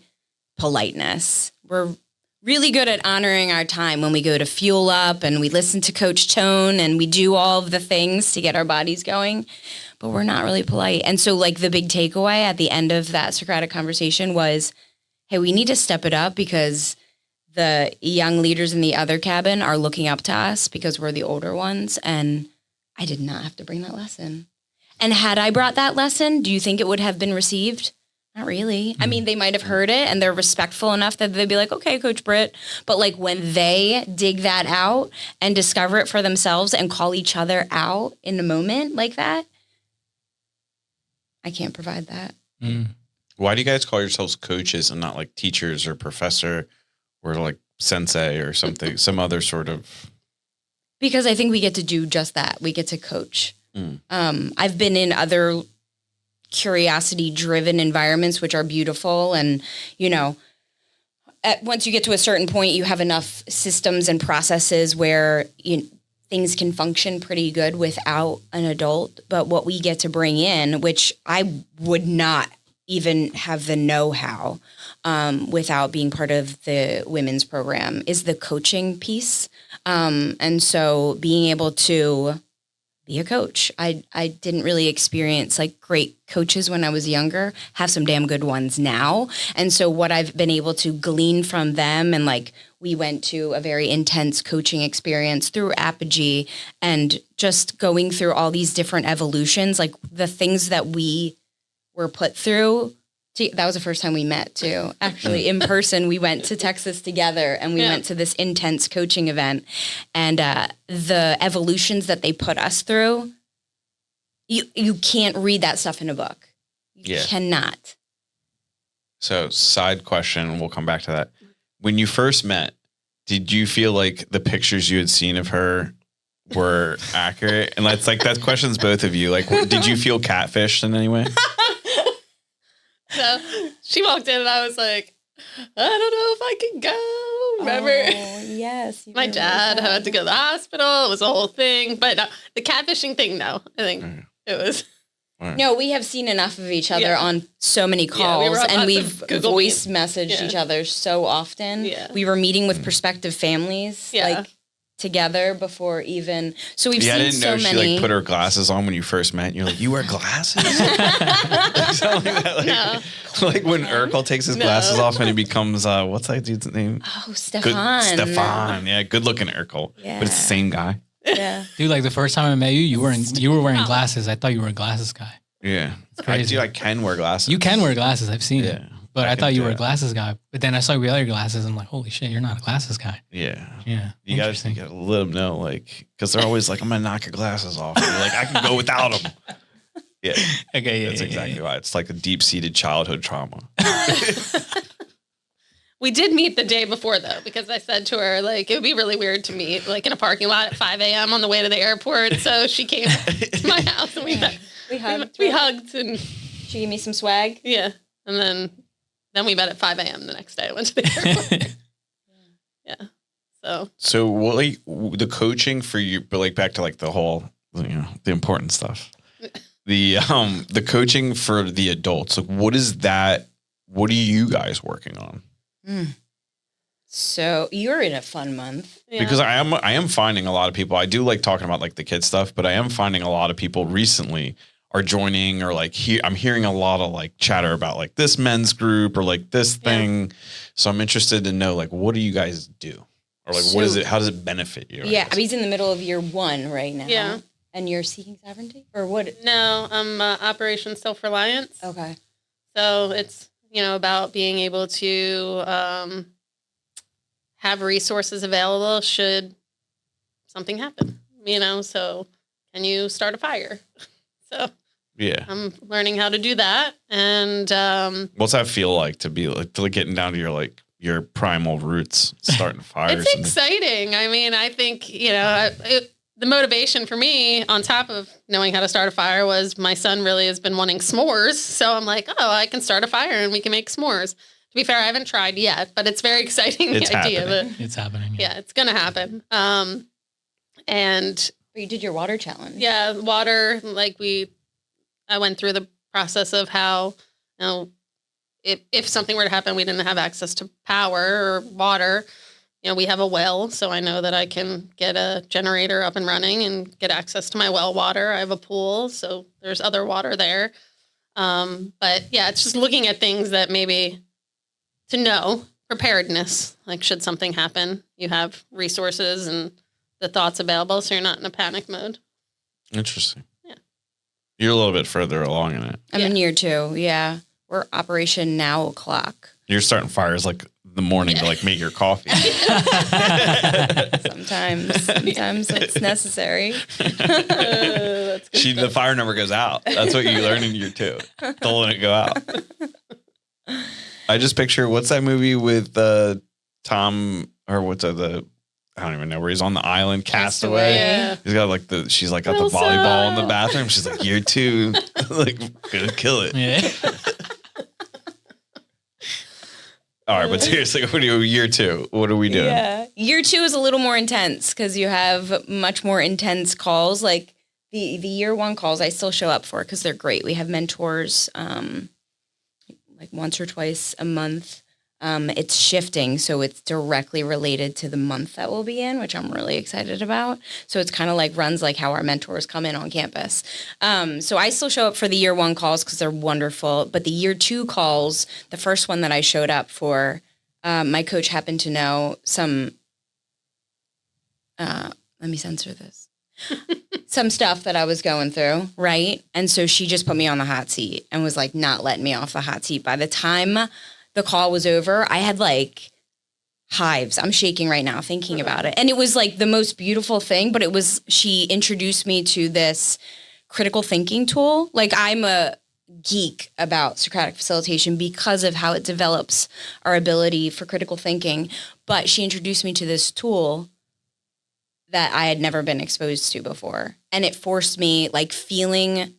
politeness. We're really good at honoring our time when we go to fuel up and we listen to Coach Tone and we do all of the things to get our bodies going, but we're not really polite. And so like the big takeaway at the end of that Socratic conversation was, hey, we need to step it up because the young leaders in the other cabin are looking up to us because we're the older ones. And I did not have to bring that lesson. And had I brought that lesson, do you think it would have been received? Not really. I mean, they might have heard it and they're respectful enough that they'd be like, okay, Coach Britt. But like when they dig that out and discover it for themselves and call each other out in a moment like that, I can't provide that. Why do you guys call yourselves coaches and not like teachers or professor or like sensei or something, some other sort of? Because I think we get to do just that. We get to coach. I've been in other curiosity-driven environments, which are beautiful. And, once you get to a certain point, you have enough systems and processes where things can function pretty good without an adult. But what we get to bring in, which I would not even have the know-how without being part of the women's program, is the coaching piece. And so being able to be a coach. I didn't really experience like great coaches when I was younger, have some damn good ones now. And so what I've been able to glean from them, and like we went to a very intense coaching experience through Apogee, and just going through all these different evolutions, like the things that we were put through. That was the first time we met too. Actually, in person, we went to Texas together, and we went to this intense coaching event. And the evolutions that they put us through, you can't read that stuff in a book. You cannot. So, side question, we'll come back to that. When you first met, did you feel like the pictures you had seen of her were accurate? And that's like, that question's both of you. Like, did you feel catfished in any way? So she walked in and I was like, I don't know if I can go. Remember? Oh, yes. My dad had to go to the hospital. It was a whole thing. But the catfishing thing, no. I think it was. No, we have seen enough of each other on so many calls, and we've voice messaged each other so often. Yeah. We were meeting with prospective families, like together before even. So we've seen so many. I didn't know she like put her glasses on when you first met. And you're like, you wear glasses? Like when Urkel takes his glasses off and he becomes what's that dude's name? Oh, Stefan. Stefan, yeah, good looking Urkel, but it's the same guy. Yeah, dude. Like the first time I met you, you were wearing glasses. I thought you were a glasses guy. Yeah, I can wear glasses. You can wear glasses. I've seen it. But I thought you were a glasses guy. But then I saw your other glasses. I'm like, holy shit, you're not a glasses guy. Yeah. Yeah. You gotta let them know, like, because they're always like, I'm gonna knock your glasses off. And you're like, I can go without them. Yeah. Okay. That's exactly why. It's like a deep-seated childhood trauma. We did meet the day before, though, because I said to her, like, it would be really weird to meet, like, in a parking lot at 5 a.m. on the way to the airport. So she came to my house and we hugged. We hugged and she gave me some swag. Yeah. And then we met at 5 a.m. the next day. I went to the airport. Yeah. So what, like, the coaching for you, but like back to like the whole, the important stuff. The coaching for the adults, like what is that? What are you guys working on? So you're in a fun month. Yeah. Because I am finding a lot of people. I do like talking about like the kid stuff, but I am finding a lot of people recently are joining, or like I'm hearing a lot of like chatter about like this men's group or like this thing. Yeah. So I'm interested to know like what do you guys do, or like what is it? How does it benefit you? Yeah, he's in the middle of year 1 right now. Yeah, and you're seeking sovereignty, or what? No, I'm Operation Self-Reliance. Okay, so it's about being able to have resources available should something happen. So can you start a fire? So yeah, I'm learning how to do that. And what's that feel like to be like getting down to your primal roots, starting fires? It's exciting. I mean, I think the motivation for me, on top of knowing how to start a fire, was my son really has been wanting s'mores. So I'm like, oh, I can start a fire and we can make s'mores. To be fair, I haven't tried yet, but it's very exciting. It's idea happening. of it. It's happening. Yeah, it's going to happen. And you did your water challenge. Yeah, water. I went through the process of how, if something were to happen, we didn't have access to power or water. We have a well, so I know that I can get a generator up and running and get access to my well water. I have a pool, so there's other water there. But yeah, it's just looking at things that maybe to know preparedness. Like, should something happen, you have resources and the thoughts available, so you're not in a panic mode. Interesting. Yeah. You're a little bit further along in it. I'm in year 2. Yeah. We're Operation Now o'clock. You're starting fires like the morning to like make your coffee. Sometimes it's necessary. The fire never goes out. That's what you learn in year 2. Don't let it go out. I just picture, what's that movie with Tom, or what's I don't even know, where he's on the island, Castaway. Yeah. He's got she's got the volleyball in the bathroom. She's like, year 2, like, gonna kill it. Yeah. All right, but seriously, what do year 2? What are we doing? Yeah. Year 2 is a little more intense because you have much more intense calls. Like the year 1 calls, I still show up for because they're great. We have mentors like once or twice a month. It's shifting, so it's directly related to the month that we'll be in, which I'm really excited about. So it's kind of like runs like how our mentors come in on campus. So I still show up for the year 1 calls because they're wonderful. But the year 2 calls, the first one that I showed up for, my coach happened to know some, let me censor this, some stuff that I was going through, right? And so she just put me on the hot seat and was like not letting me off the hot seat. By the time the call was over, I had like hives. I'm shaking right now thinking about it. And it was like the most beautiful thing, but she introduced me to this critical thinking tool. Like I'm a geek about Socratic facilitation because of how it develops our ability for critical thinking. But she introduced me to this tool that I had never been exposed to before. And it forced me like feeling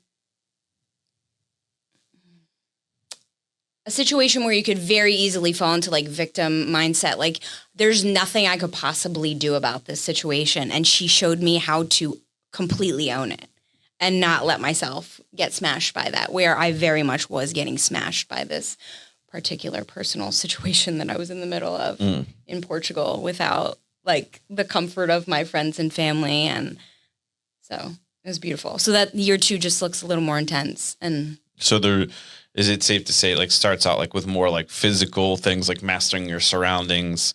a situation where you could very easily fall into like victim mindset. Like there's nothing I could possibly do about this situation. And she showed me how to completely own it and not let myself get smashed by that, where I very much was getting smashed by this particular personal situation that I was in the middle of in Portugal without like the comfort of my friends and family. And so it was beautiful. So that year 2 just looks a little more intense. And so is it safe to say it like starts out like with more like physical things like mastering your surroundings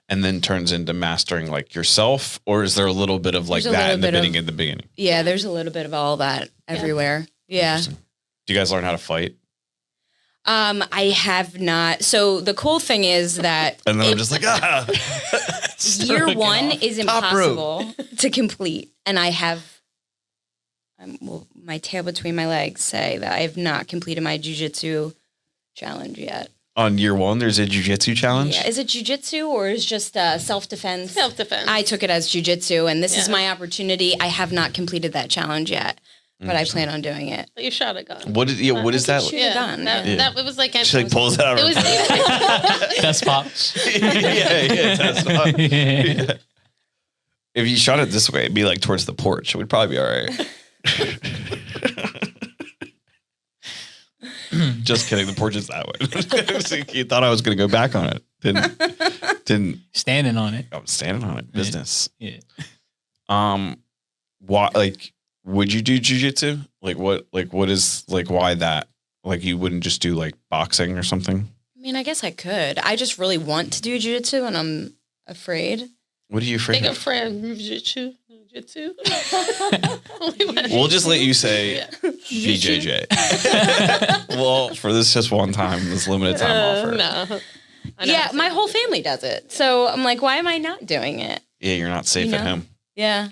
and then turns into mastering like yourself? Or is there a little bit of like that in the beginning? Yeah, there's a little bit of all that everywhere. Yeah. Do you guys learn how to fight? I have not. So the cool thing is that and then I'm just like, year 1 is impossible to complete. And I have my tail between my legs say that I have not completed my jiu-jitsu challenge yet. On year 1, there's a jiu-jitsu challenge? Yeah. Is it jiu-jitsu or is just self-defense? Self-defense. I took it as jiu-jitsu, and this is my opportunity. I have not completed that challenge yet, but I plan on doing it. You shot a gun. What is that? Shoot a gun. That it was like She like pulls it out. It was Test pop. yeah, test pop. Yeah. If you shot it this way, it'd be like towards the porch. It would probably be all right. Just kidding. The porch is that way. You thought I was going to go back on it. Didn't. Standing on it. I was standing on it. Business. Yeah. Why? Like, would you do jujitsu? Like, what? Like, what is like? Why that? Like, you wouldn't just do like boxing or something? I mean, I guess I could. I just really want to do jiu-jitsu, and I'm afraid. What are you afraid Big of? friend jiu-jitsu. We'll just let you say BJJ. Well, for this just one time, this limited time offer. No. Yeah, my whole family does it. So I'm like, why am I not doing it? Yeah, you're not safe at home. Yeah,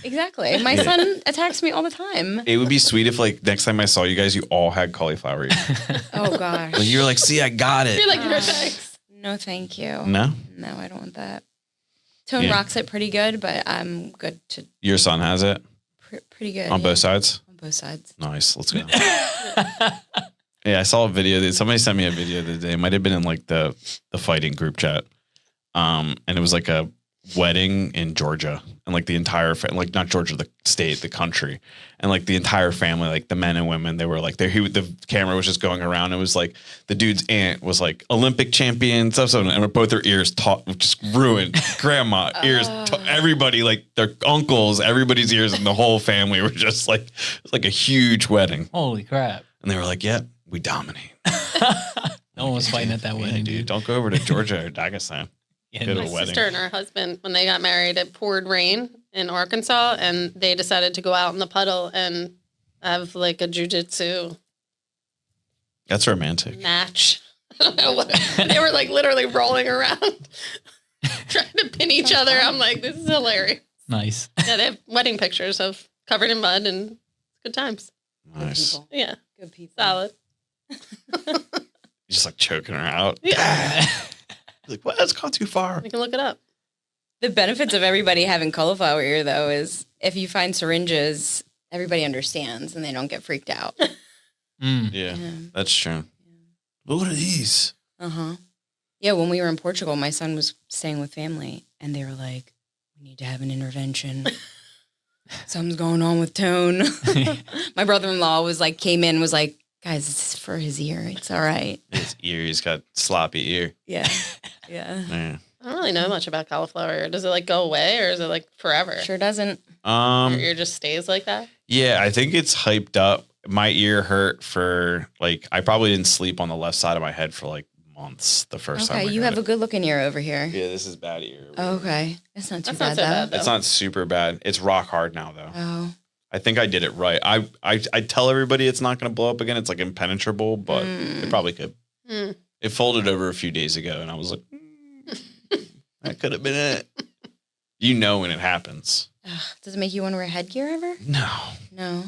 exactly. My son attacks me all the time. It would be sweet if, like, next time I saw you guys, you all had cauliflower ear. Oh, gosh. Like, you're like, see, I got it. You're like, no thanks. No, thank you. No? No, I don't want that. Tone rocks it pretty good, but I'm good to... Your son has it? Pretty good. On both sides? On both sides. Nice. Let's go. Yeah, I saw a video. Somebody sent me a video the other day. It might have been in, like, the fighting group chat. And it was, like, a wedding in Georgia. And, like, the entire... like, not Georgia, the state, the country. And, like, the entire family, like, the men and women, they were, like... the camera was just going around. It was, like, the dude's aunt was, like, Olympic champion, stuff, and both their ears just ruined. Grandma, ears, everybody, like, their uncles, everybody's ears, and the whole family were just, like... It was, like, a huge wedding. Holy crap. And they were like, yeah, we dominate. No one was fighting at that wedding, dude. Don't go over to Georgia or Dagestan. Yeah, Go to My a wedding. sister and her husband, when they got married, it poured rain in Arkansas, and they decided to go out in the puddle and have like a jujitsu That's romantic. match. I don't know what. They were like literally rolling around, trying to pin each other. I'm like, this is hilarious. Nice. Yeah, they have wedding pictures of covered in mud and good times. Nice. People. Yeah, Good people. solid. You're just like choking her out. Yeah, Like, what? That's gone too far. you can look it up. The benefits of everybody having cauliflower ear, though, is if you find syringes, everybody understands and they don't get freaked out. Yeah, that's true. Look at these. Uh-huh. Yeah, when we were in Portugal, my son was staying with family, and they were like, "We need to have an intervention. Something's going on with Tone." My brother-in-law came in, was like, "Guys, it's for his ear. It's all right." His ear, he's got sloppy ear. Yeah, yeah. Yeah. I don't really know much about cauliflower. Does it like go away or is it like forever? Sure doesn't. Your ear just stays like that? Yeah, I think it's hyped up. My ear hurt for like, I probably didn't sleep on the left side of my head for like months the first time. Okay, you have a good-looking ear over here. Yeah, this is bad ear. Oh, okay, that's not too That's bad, not so bad, though. It's not super bad. It's rock hard now though. Oh, I think I did it right. I tell everybody it's not going to blow up again. It's like impenetrable, but it probably could. Mm. It folded over a few days ago, and I was like, that could have been it. You know when it happens. does it make you want to wear headgear ever? No.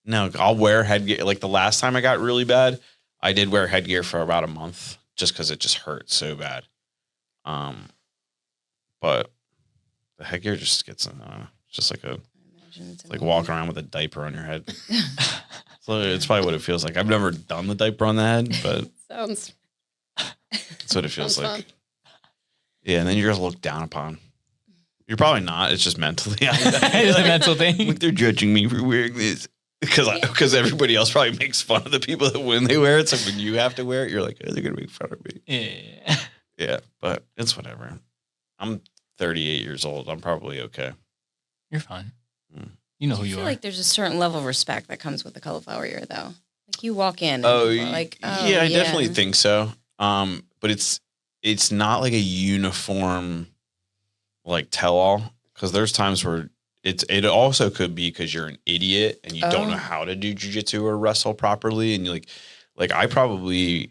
No. I'll wear headgear. Like the last time I got really bad, I did wear headgear for about a month just because it just hurt so bad. But the headgear just gets, I don't know, it's just like it's like walking around with a diaper on your head. So it's probably what it feels like. I've never done the diaper on the head, but Sounds that's what it feels sounds like. fun. Yeah, and then you're just looked down upon. You're probably not. It's just mentally. It's a mental thing. Like they're judging me for wearing this because everybody else probably makes fun of the people that when they wear it. So when you have to wear it, you're like, oh, they're gonna make fun of me. Yeah. Yeah, but it's whatever. I'm 38 years old. I'm probably okay. You're fine. You know who I you feel are. like there's a certain level of respect that comes with the cauliflower ear, though. Like you walk in, and Oh, people are like, oh, yeah, I definitely think so. But it's not like a uniform like tell all because there's times where it also could be because you're an idiot and you don't know how to do jujitsu or wrestle properly, and you like I probably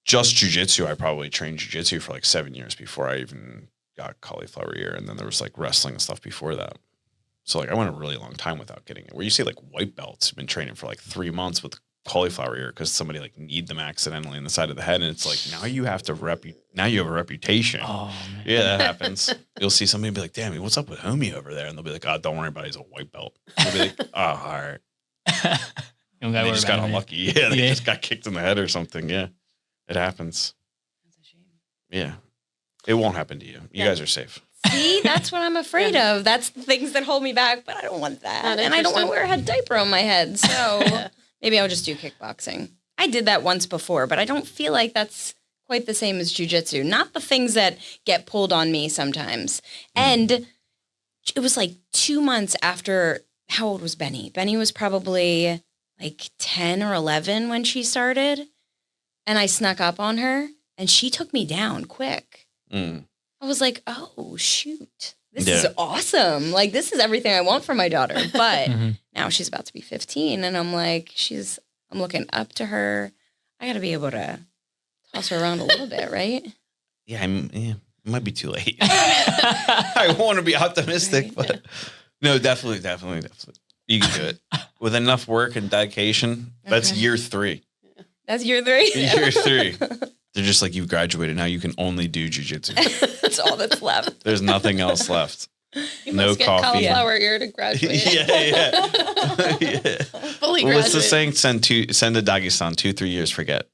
just jujitsu. I probably trained jujitsu for like 7 years before I even got cauliflower ear, and then there was like wrestling and stuff before that. So like I went a really long time without getting it. Where you see like white belts have been training for like 3 months with cauliflower ear because somebody like kneed them accidentally in the side of the head, and it's like now you have a reputation. Oh, man. Yeah, that happens. You'll see somebody be like, "Damn, what's up with homie over there?" And they'll be like, "Oh, don't worry about it. He's a white belt." They'll be like, "Oh, all right." You don't gotta They worry just about got it. unlucky. Yeah, they Yeah. just got kicked in the head or something. Yeah, it happens. Yeah, it won't happen to you. You guys are safe. See, that's what I'm afraid of. That's the things that hold me back, but I don't want that. Not And I don't want to interested. wear a head diaper on my head. So maybe I'll just do kickboxing. I did that once before, but I don't feel like that's quite the same as jujitsu. Not the things that get pulled on me sometimes. And it was like 2 months after, how old was Benny? Benny was probably like 10 or 11 when she started. And I snuck up on her and she took me down quick. Mm. I was like, oh, shoot. This Yeah. is awesome. Like, this is everything I want for my daughter. But Mhm. now she's about to be 15. And I'm like, I'm looking up to her. I got to be able to toss her around a little bit, right? Yeah, it might be too late. I want to be optimistic, but no, definitely. You can do it with enough work and dedication. That's Okay. year 3. That's year 3? Year 3. They're just like, you've graduated. Now you can only do jujitsu. That's all that's left. There's nothing else left. You No must get coffee. cauliflower ear to graduate. Yeah. Fully Well, what's the graduate. saying? Send to Dagestan 2-3 years, forget.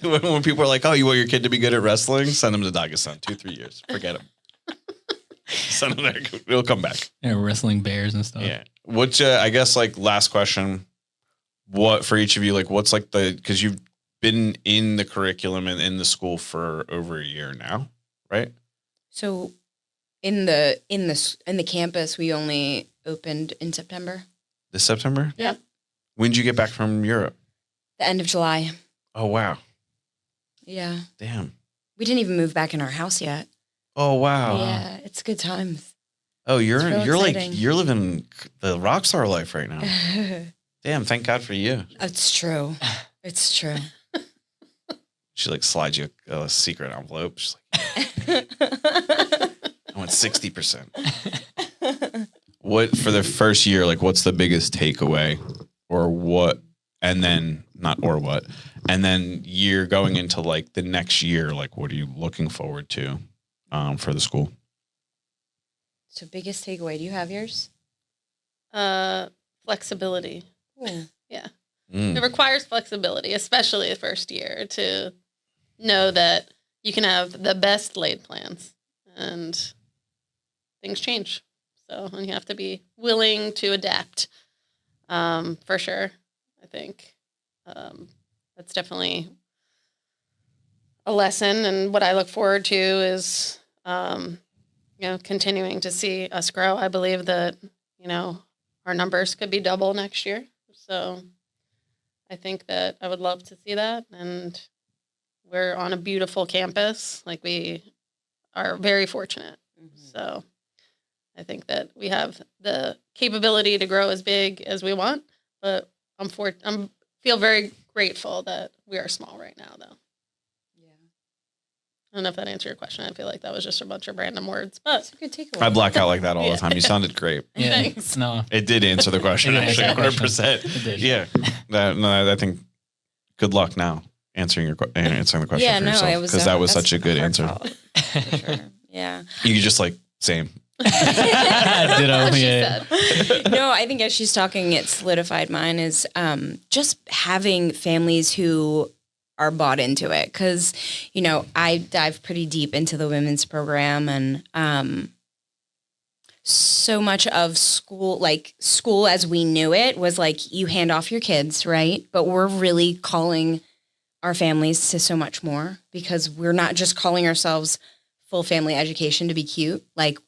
when people are like, oh, you want your kid to be good at wrestling? Send him to Dagestan 2-3 years, forget him. Send him there. He'll come back. Yeah, wrestling bears and stuff. Yeah. Which I guess like last question, what for each of you, like what's like because you've been in the curriculum and in the school for over a year now, right? So in the campus, we only opened in September, This September? Yep. When did you get back from Europe? the end of July. Oh, wow. Yeah. Damn. We didn't even move back in our house yet. Oh, wow. Yeah, it's good times. Oh, It's real you're like, exciting. you're living the rock star life right now. Damn, thank God for you. It's true. It's true. She like slides you a secret envelope. She's like, I want 60%. What for the first year, like what's the biggest takeaway or what, and then not or what, and then year going into like the next year, like what are you looking forward to for the school? So biggest takeaway, do you have yours? Flexibility. Ooh. Yeah. Mm. It requires flexibility, especially the first year, to know that you can have the best laid plans and things change. So, and you have to be willing to adapt, for sure. I think that's definitely a lesson. And what I look forward to is, continuing to see us grow. I believe that, our numbers could be double next year. So I think that I would love to see that. And we're on a beautiful campus. Like, we are very fortunate. So I think that we have the capability to grow as big as we want, but I'm feel very grateful that we are small right now, though. Yeah. I don't know if that answered your question. I feel like that was just a bunch of random words, but It's a good takeaway. I black out like that all the time. You sounded great. Yeah. Thanks. No. It did answer the question, It did actually, answer the question. 100%. It did. Yeah. I think good luck now answering the question for yourself. it was Because that was that's such a good hard answer. call, for sure. Yeah. You could just same. Ditto. What she Yeah. said. No, I think as she's talking, it solidified mine is just having families who are bought into it. Because, I dive pretty deep into the women's program, and so much of school as we knew it was you hand off your kids, right? But we're really calling our families to so much more, because we're not just calling ourselves full family education to be cute.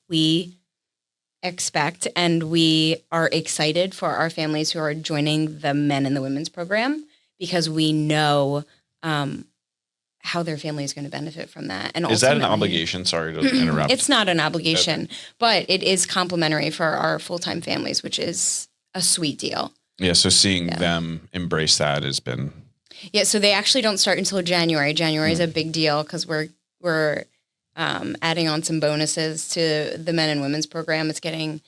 We expect and we are excited for our families who are joining the men and the women's program, because we know how their family is going to benefit from that. And Is that an ultimately- obligation? Sorry to interrupt. It's not an obligation, but it is complimentary for our full-time families, which is a sweet deal. Yeah, so seeing them embrace that has been... Yeah, so they actually don't start until January. January is a big deal because we're adding on some bonuses to the men and women's program. It's getting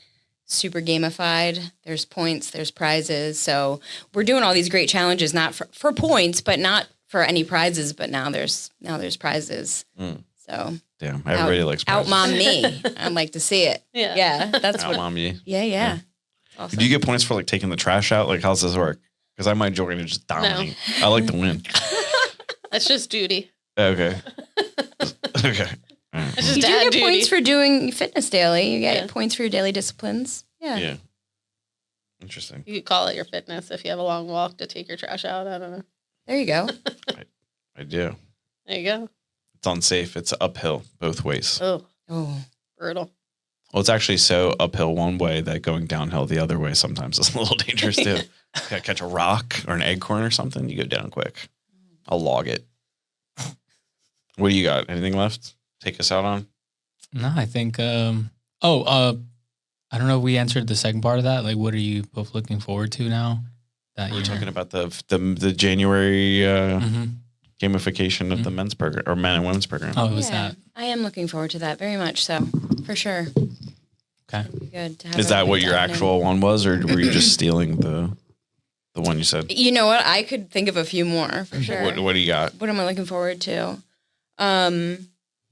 super gamified. There's points, there's prizes. So we're doing all these great challenges, not for points, but not for any prizes. But now there's prizes. So Damn, everybody likes prizes. out mom me. I'd like to see it. Yeah. That's Out what. mom you. Yeah. Awesome. Do you get points for taking the trash out? How does this work? Because I might join and just dominate. I like to win. That's just duty. Okay. Okay. All right. It's just You do dad get duty. points for doing fitness daily. You get Yeah. points for your daily disciplines. Yeah. Yeah. Interesting. You could call it your fitness if you have a long walk to take your trash out. I don't know. There you go. I do. There you go. It's unsafe. It's uphill both ways. Oh, Oh. brutal. Well, it's actually so uphill one way that going downhill the other way sometimes is a little dangerous too. Gotta catch a rock or an acorn or something, you go down quick. I'll log it. What do you got? Anything left? Take us out on? No, I think. I don't know if we answered the second part of that. What are you both looking forward to now? That We're talking about the January Mhm. gamification of the men's program or men and women's program. Oh, it was that. I am looking forward to that very much. So for sure. Okay. It'd be good to have Is that what everybody your happening. actual one was, or were you just stealing the one you said? You know what? I could think of a few more for sure. What do you got? What am I looking forward to?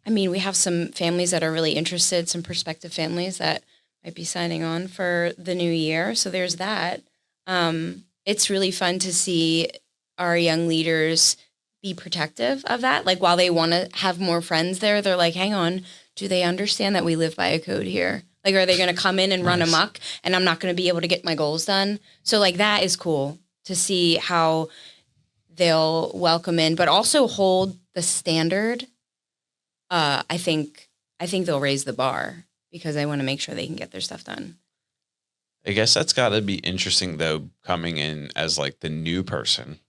We have some families that are really interested, some prospective families that might be signing on for the new year. So there's that. It's really fun to see our young leaders be protective of that. While they want to have more friends there, they're like, hang on, do they understand that we live by a code here? Are they going to come in and run amok and I'm not going to be able to get my goals done? So that is cool to see how they'll welcome in, but also hold the standard. I think they'll raise the bar because they want to make sure they can get their stuff done. I guess that's got to be interesting though, coming in as the new person.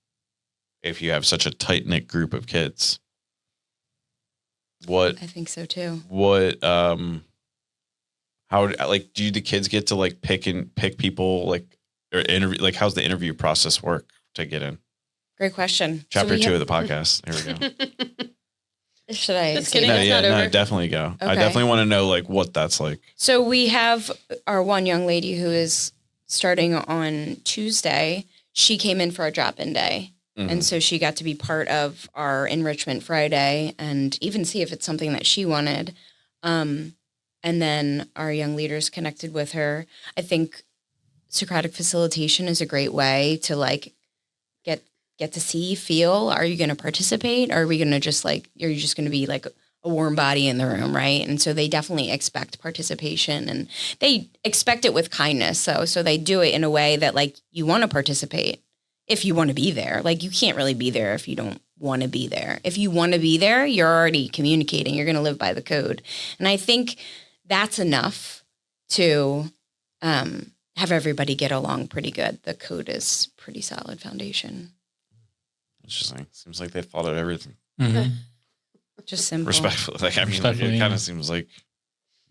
If you have such a tight knit group of kids, I think so too. How do the kids get to pick people or interview? How's the interview process work to get in? Great question. Chapter 2 of the podcast. There we go. Should I? Just say kidding. that? It's not over. Definitely go. I Okay. definitely want to know what that's like. So we have our one young lady who is starting on Tuesday. She came in for a drop-in day. Mhm. And so she got to be part of our Enrichment Friday and even see if it's something that she wanted. And then our young leaders connected with her. I think Socratic facilitation is a great way to get to see, feel? Are you going to participate? Or are we going to just like, you're just going to be like a warm body in the room, right? And so they definitely expect participation, and they expect it with kindness. So they do it in a way that like you want to participate if you want to be there. Like you can't really be there if you don't want to be there. If you want to be there, you're already communicating. You're going to live by the code. And I think that's enough to have everybody get along pretty good. The code is pretty solid foundation. Interesting. Seems like they thought of everything. Mm-hmm. Just simple. Respectfully. Like, I mean, like, it kind of seems like,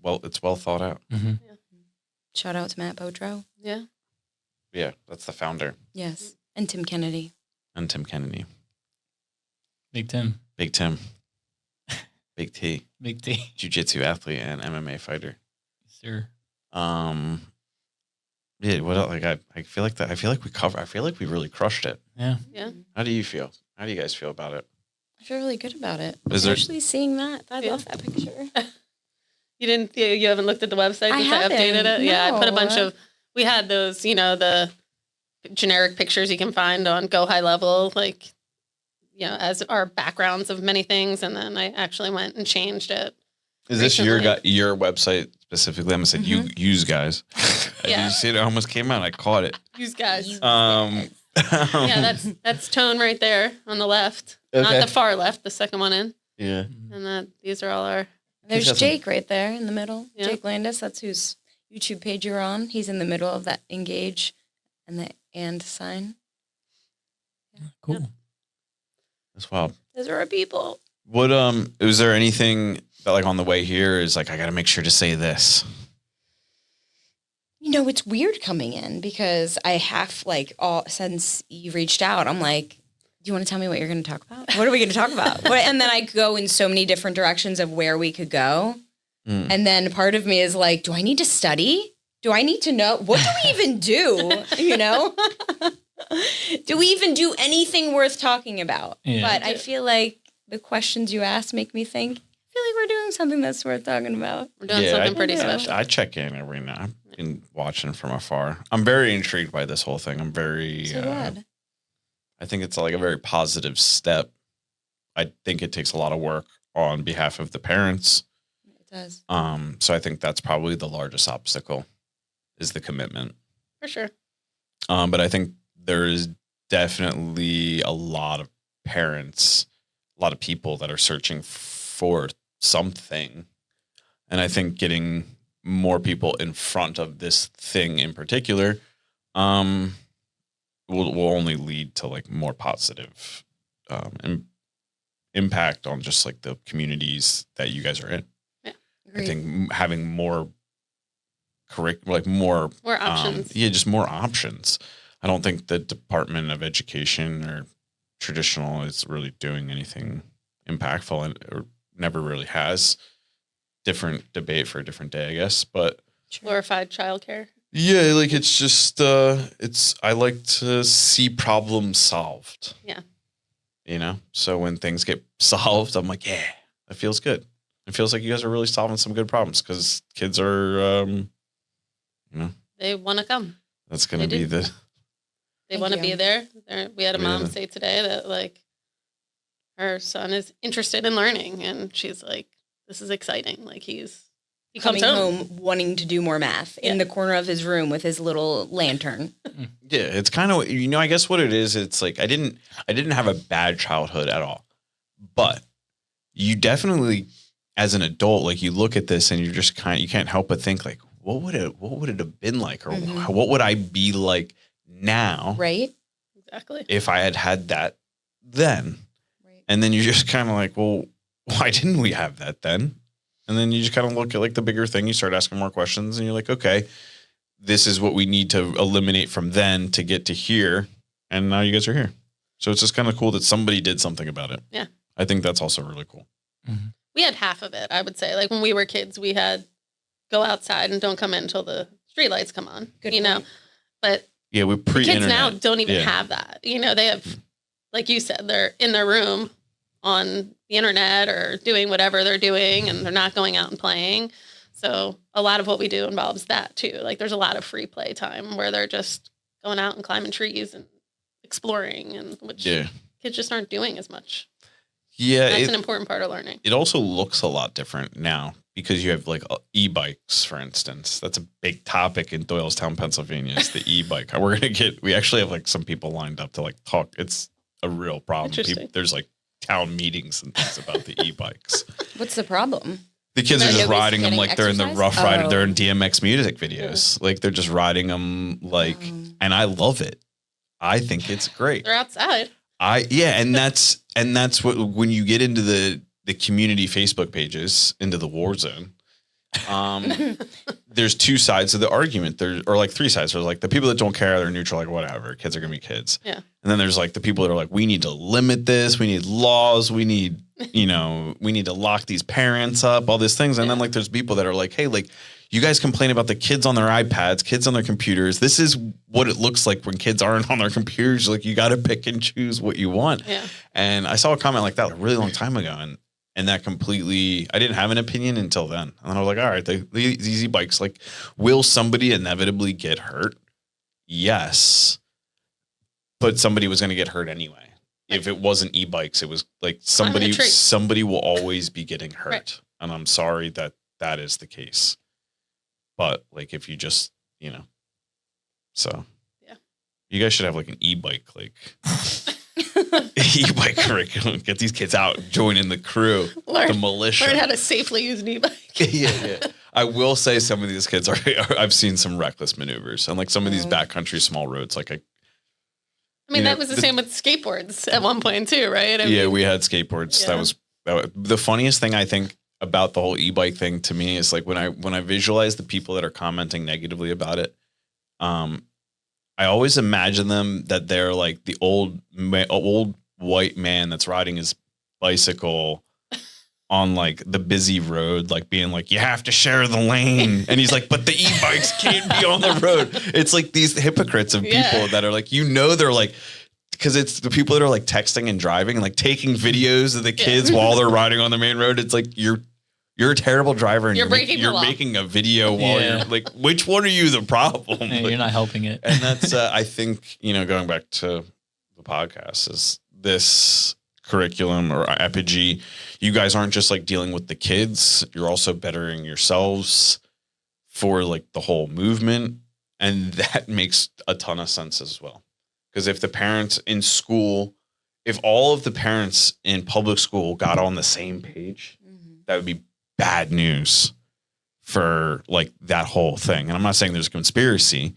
well, it's well thought out. Mm-hmm. Shout out to Matt Potro. Yeah. Yeah, that's the founder. Yes. And Tim Kennedy. And Tim Kennedy. Big Tim. Big Tim. Big T. Big T. Jiu-jitsu athlete and MMA fighter. Sure. Yeah, what else? Like I feel like that. I feel like we really crushed it. Yeah. Yeah. How do you feel? How do you guys feel about it? I feel really good about it. Is there- Especially seeing that. I Yeah. love that picture. You haven't looked at the website I since I updated it? haven't, Yeah, I put a no. bunch of, we had those, the generic pictures you can find on Go High Level, like, as our backgrounds of many things. And then I actually went and changed it. Is this Recently. your website specifically? I'm gonna say you use guys. Yeah. You see it almost came out. I caught it. Use guys. Yeah, Yeah, that's Tone right there on the left. Not Okay. the far left, the second one in. yeah. And these are all our, There's Just Jake right there in the middle. Yeah. Jake Landis. That's whose YouTube page you're on. He's in the middle of that engage and the and sign. Cool. That's wild. Those are our people. What is there anything that like on the way here is like I got to make sure to say this? It's weird coming in because I have since you reached out, I'm like, do you want to tell me what you're going to talk about? What are we going to talk about? And then I go in so many different directions of where we could go. Mm. And then part of me is like, do I need to study? Do I need to know? What do we even do? Do we even do anything worth talking about? Yeah. But I feel like the questions you ask make me think, I feel like we're doing something that's worth talking about. we're doing Yeah, something pretty I do. special. I check in every now. I've been watching from afar. I'm very intrigued by this whole thing. I'm very. So glad. I think it's like a very positive step. I think it takes a lot of work on behalf of the parents. It does. So I think that's probably the largest obstacle is the commitment. For sure. But I think there is definitely a lot of parents, a lot of people that are searching for something. And I think getting more people in front of this thing in particular will only lead to like more positive impact on just like the communities that you guys are in. Agreed. I think having more more More options. just more options. I don't think the Department of Education or traditional is really doing anything impactful or never really has. Different debate for a different day, I guess. But Glorified childcare. yeah, like it's just I like to see problems solved. Yeah. So when things get solved, I'm like, yeah, that feels good. It feels like you guys are really solving some good problems because kids are, They want to come. that's going to They be do. the, They Thank want to you. be there. We had a mom Yeah. say today that like her son is interested in learning, and she's like, "This is exciting." Like he Coming comes home. home wanting to do more math in Yeah. the corner of his room with his little lantern. yeah, it's kind of, I guess what it is, it's like, I didn't have a bad childhood at all, but you definitely, as an adult, like you look at this and you're just you can't help but think like, what would it have been like? Or Mhm. what would I be like now Right? Exactly. if I had that then? Right. And then you're just kind of like, well, why didn't we have that then? And then you just kind of look at like the bigger thing. You start asking more questions and you're like, okay, this is what we need to eliminate from then to get to here. And now you guys are here. So it's just kind of cool that somebody did something about it. Yeah. I think that's also really cool. We had half of it, I would say. Like when we were kids, we had go outside and don't come in until the street lights come on. Good you know, point. but Yeah, we kids pre-internet. now don't even Yeah. have that. They have, like you said, they're in their room on the internet or doing whatever they're doing, and they're not going out and playing. So a lot of what we do involves that too. Like there's a lot of free play time where they're just going out and climbing trees and exploring, and which Yeah. kids just aren't doing as much. Yeah. That's an important part of learning. It also looks a lot different now because you have like e-bikes, for instance. That's a big topic in Doylestown, Pennsylvania, is the e-bike. We actually have like some people lined up to like talk. It's a real problem. Interesting. There's like town meetings and things about the e-bikes. What's the problem? The kids are just Nobody's riding them getting like they're in the exercise? Rough Rider. Oh. They're in DMX music videos. Like they're just riding them like, and I love it. I think it's great. They're outside. And that's what, when you get into the community Facebook pages, into the war zone, there's two sides of the argument. Or like three sides. There's like the people that don't care, they're neutral, like whatever, kids are gonna be kids. Yeah. And then there's like the people that are like, we need to limit this, we need laws, we need to lock these parents up, all these things. And then like there's people that are like, hey, like you guys complain about the kids on their iPads, kids on their computers. This is what it looks like when kids aren't on their computers. Like you got to pick and choose what you want. Yeah. And I saw a comment like that a really long time ago. And that completely, I didn't have an opinion until then. And then I was like, all right, these easy bikes, like, will somebody inevitably get hurt? Yes. But somebody was going to get hurt anyway. If it wasn't e-bikes, it was like somebody will always be getting hurt. Right. And I'm sorry that is the case. But like, if you just, so yeah, you guys should have like an e-bike, like e-bike curriculum. Get these kids out, join in the crew, the militia. Learn how to safely use an e-bike. Yeah. I will say some of these kids I've seen some reckless maneuvers and like some of these backcountry small roads. Like that was the same with skateboards at one point too, right? We had skateboards. Yeah. That was the funniest thing I think about the whole e-bike thing to me is like when I visualize the people that are commenting negatively about it, I always imagine them that they're like the old white man that's riding his bicycle on like the busy road, like being like, you have to share the lane. And he's like, but the e-bikes can't be on the road. It's like these hypocrites of people that are like, they're like, because it's the people that are like texting and driving and like taking videos of the kids while they're riding on the main road. It's like, you're a terrible driver and you're making a video while you're like, which one are you the problem? Hey, you're not helping it. And that's, I think, going back to the podcast is this curriculum or Apogee. You guys aren't just like dealing with the kids. You're also bettering yourselves for like the whole movement. And that makes a ton of sense as well. Because if the parents in school, if all of the parents in public school got on the same page, that would be bad news for like that whole thing. And I'm not saying there's a conspiracy,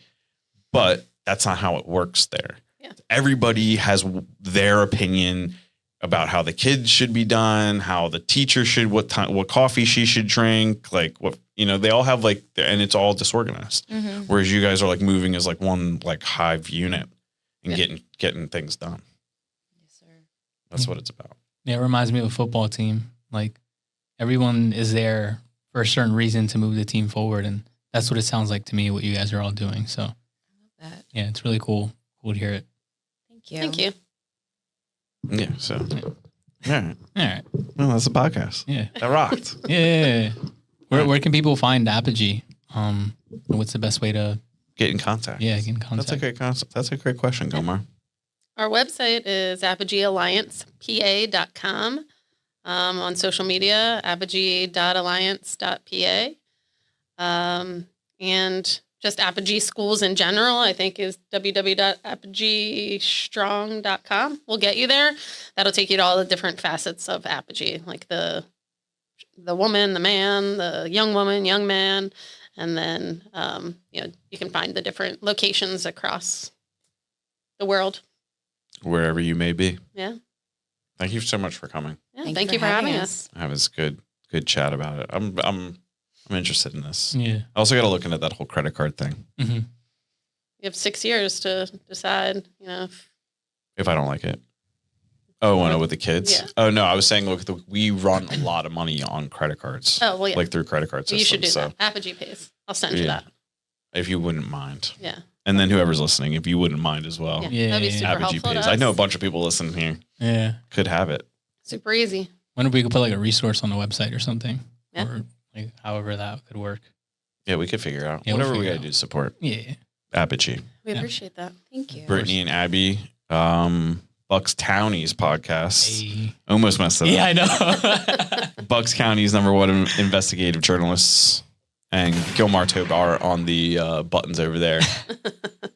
but that's not how it works there. Yeah. Everybody has their opinion about how the kids should be done, how the teacher should, what coffee she should drink, like what, they all have like, and it's all disorganized. Whereas you guys are like moving as like one like hive unit and getting things done. Yes, sir. That's what it's about. Yeah, it reminds me of a football team. Like everyone is there for a certain reason to move the team forward. And that's what it sounds like to me, what you guys are all doing. So I love that. yeah, it's really cool. Cool to hear it. Thank you. Thank you. Yeah. So, all right. All right. Well, that's a podcast. Yeah. That rocked. Yeah. Where can people find Apogee? What's the best way to Get in contact. get in contact? That's a great concept. That's a great question, Gomar. Our website is apogeealliancepa.com. On social media, apogee.alliance.pa. And just Apogee schools in general, I think, is www.apogeestrong.com. We'll get you there. That'll take you to all the different facets of Apogee, like the woman, the man, the young woman, young man. And then, you can find the different locations across the world. Wherever you may be. Yeah. Thank you so much for coming. Yeah, thank you for having us. Have this good chat about it. I'm interested in this. Yeah. I also got to look into that whole credit card thing. Mm-hmm. You have 6 years to decide, If I don't like it. Oh, no, with the kids? Yeah. Oh, no, I was saying, look, we run a lot of money on credit cards. Oh, well, yeah. Like through credit card systems. You should do that. Apogee pays. I'll send you that. If you wouldn't mind. Yeah. And then whoever's listening, if you wouldn't mind as well. Yeah. That'd be super Apogee helpful pays. to us. I know a bunch of people listening here. Yeah. Could have it. Super easy. Wonder if we could put like a resource on the website or something. Yeah. Or like however that could work. Yeah, we could figure out. Yeah, Whatever we'll we figure got to it do to support Yeah. Apogee. We appreciate that. Thank you. Brittany and Abby, Bucks Townies podcast. Hey. Almost messed it up. Yeah, I know. Bucks County's #1 investigative journalists, and Gilmar Tobar on the buttons over there.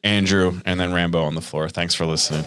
Andrew, and then Rambo on the floor. Thanks for listening.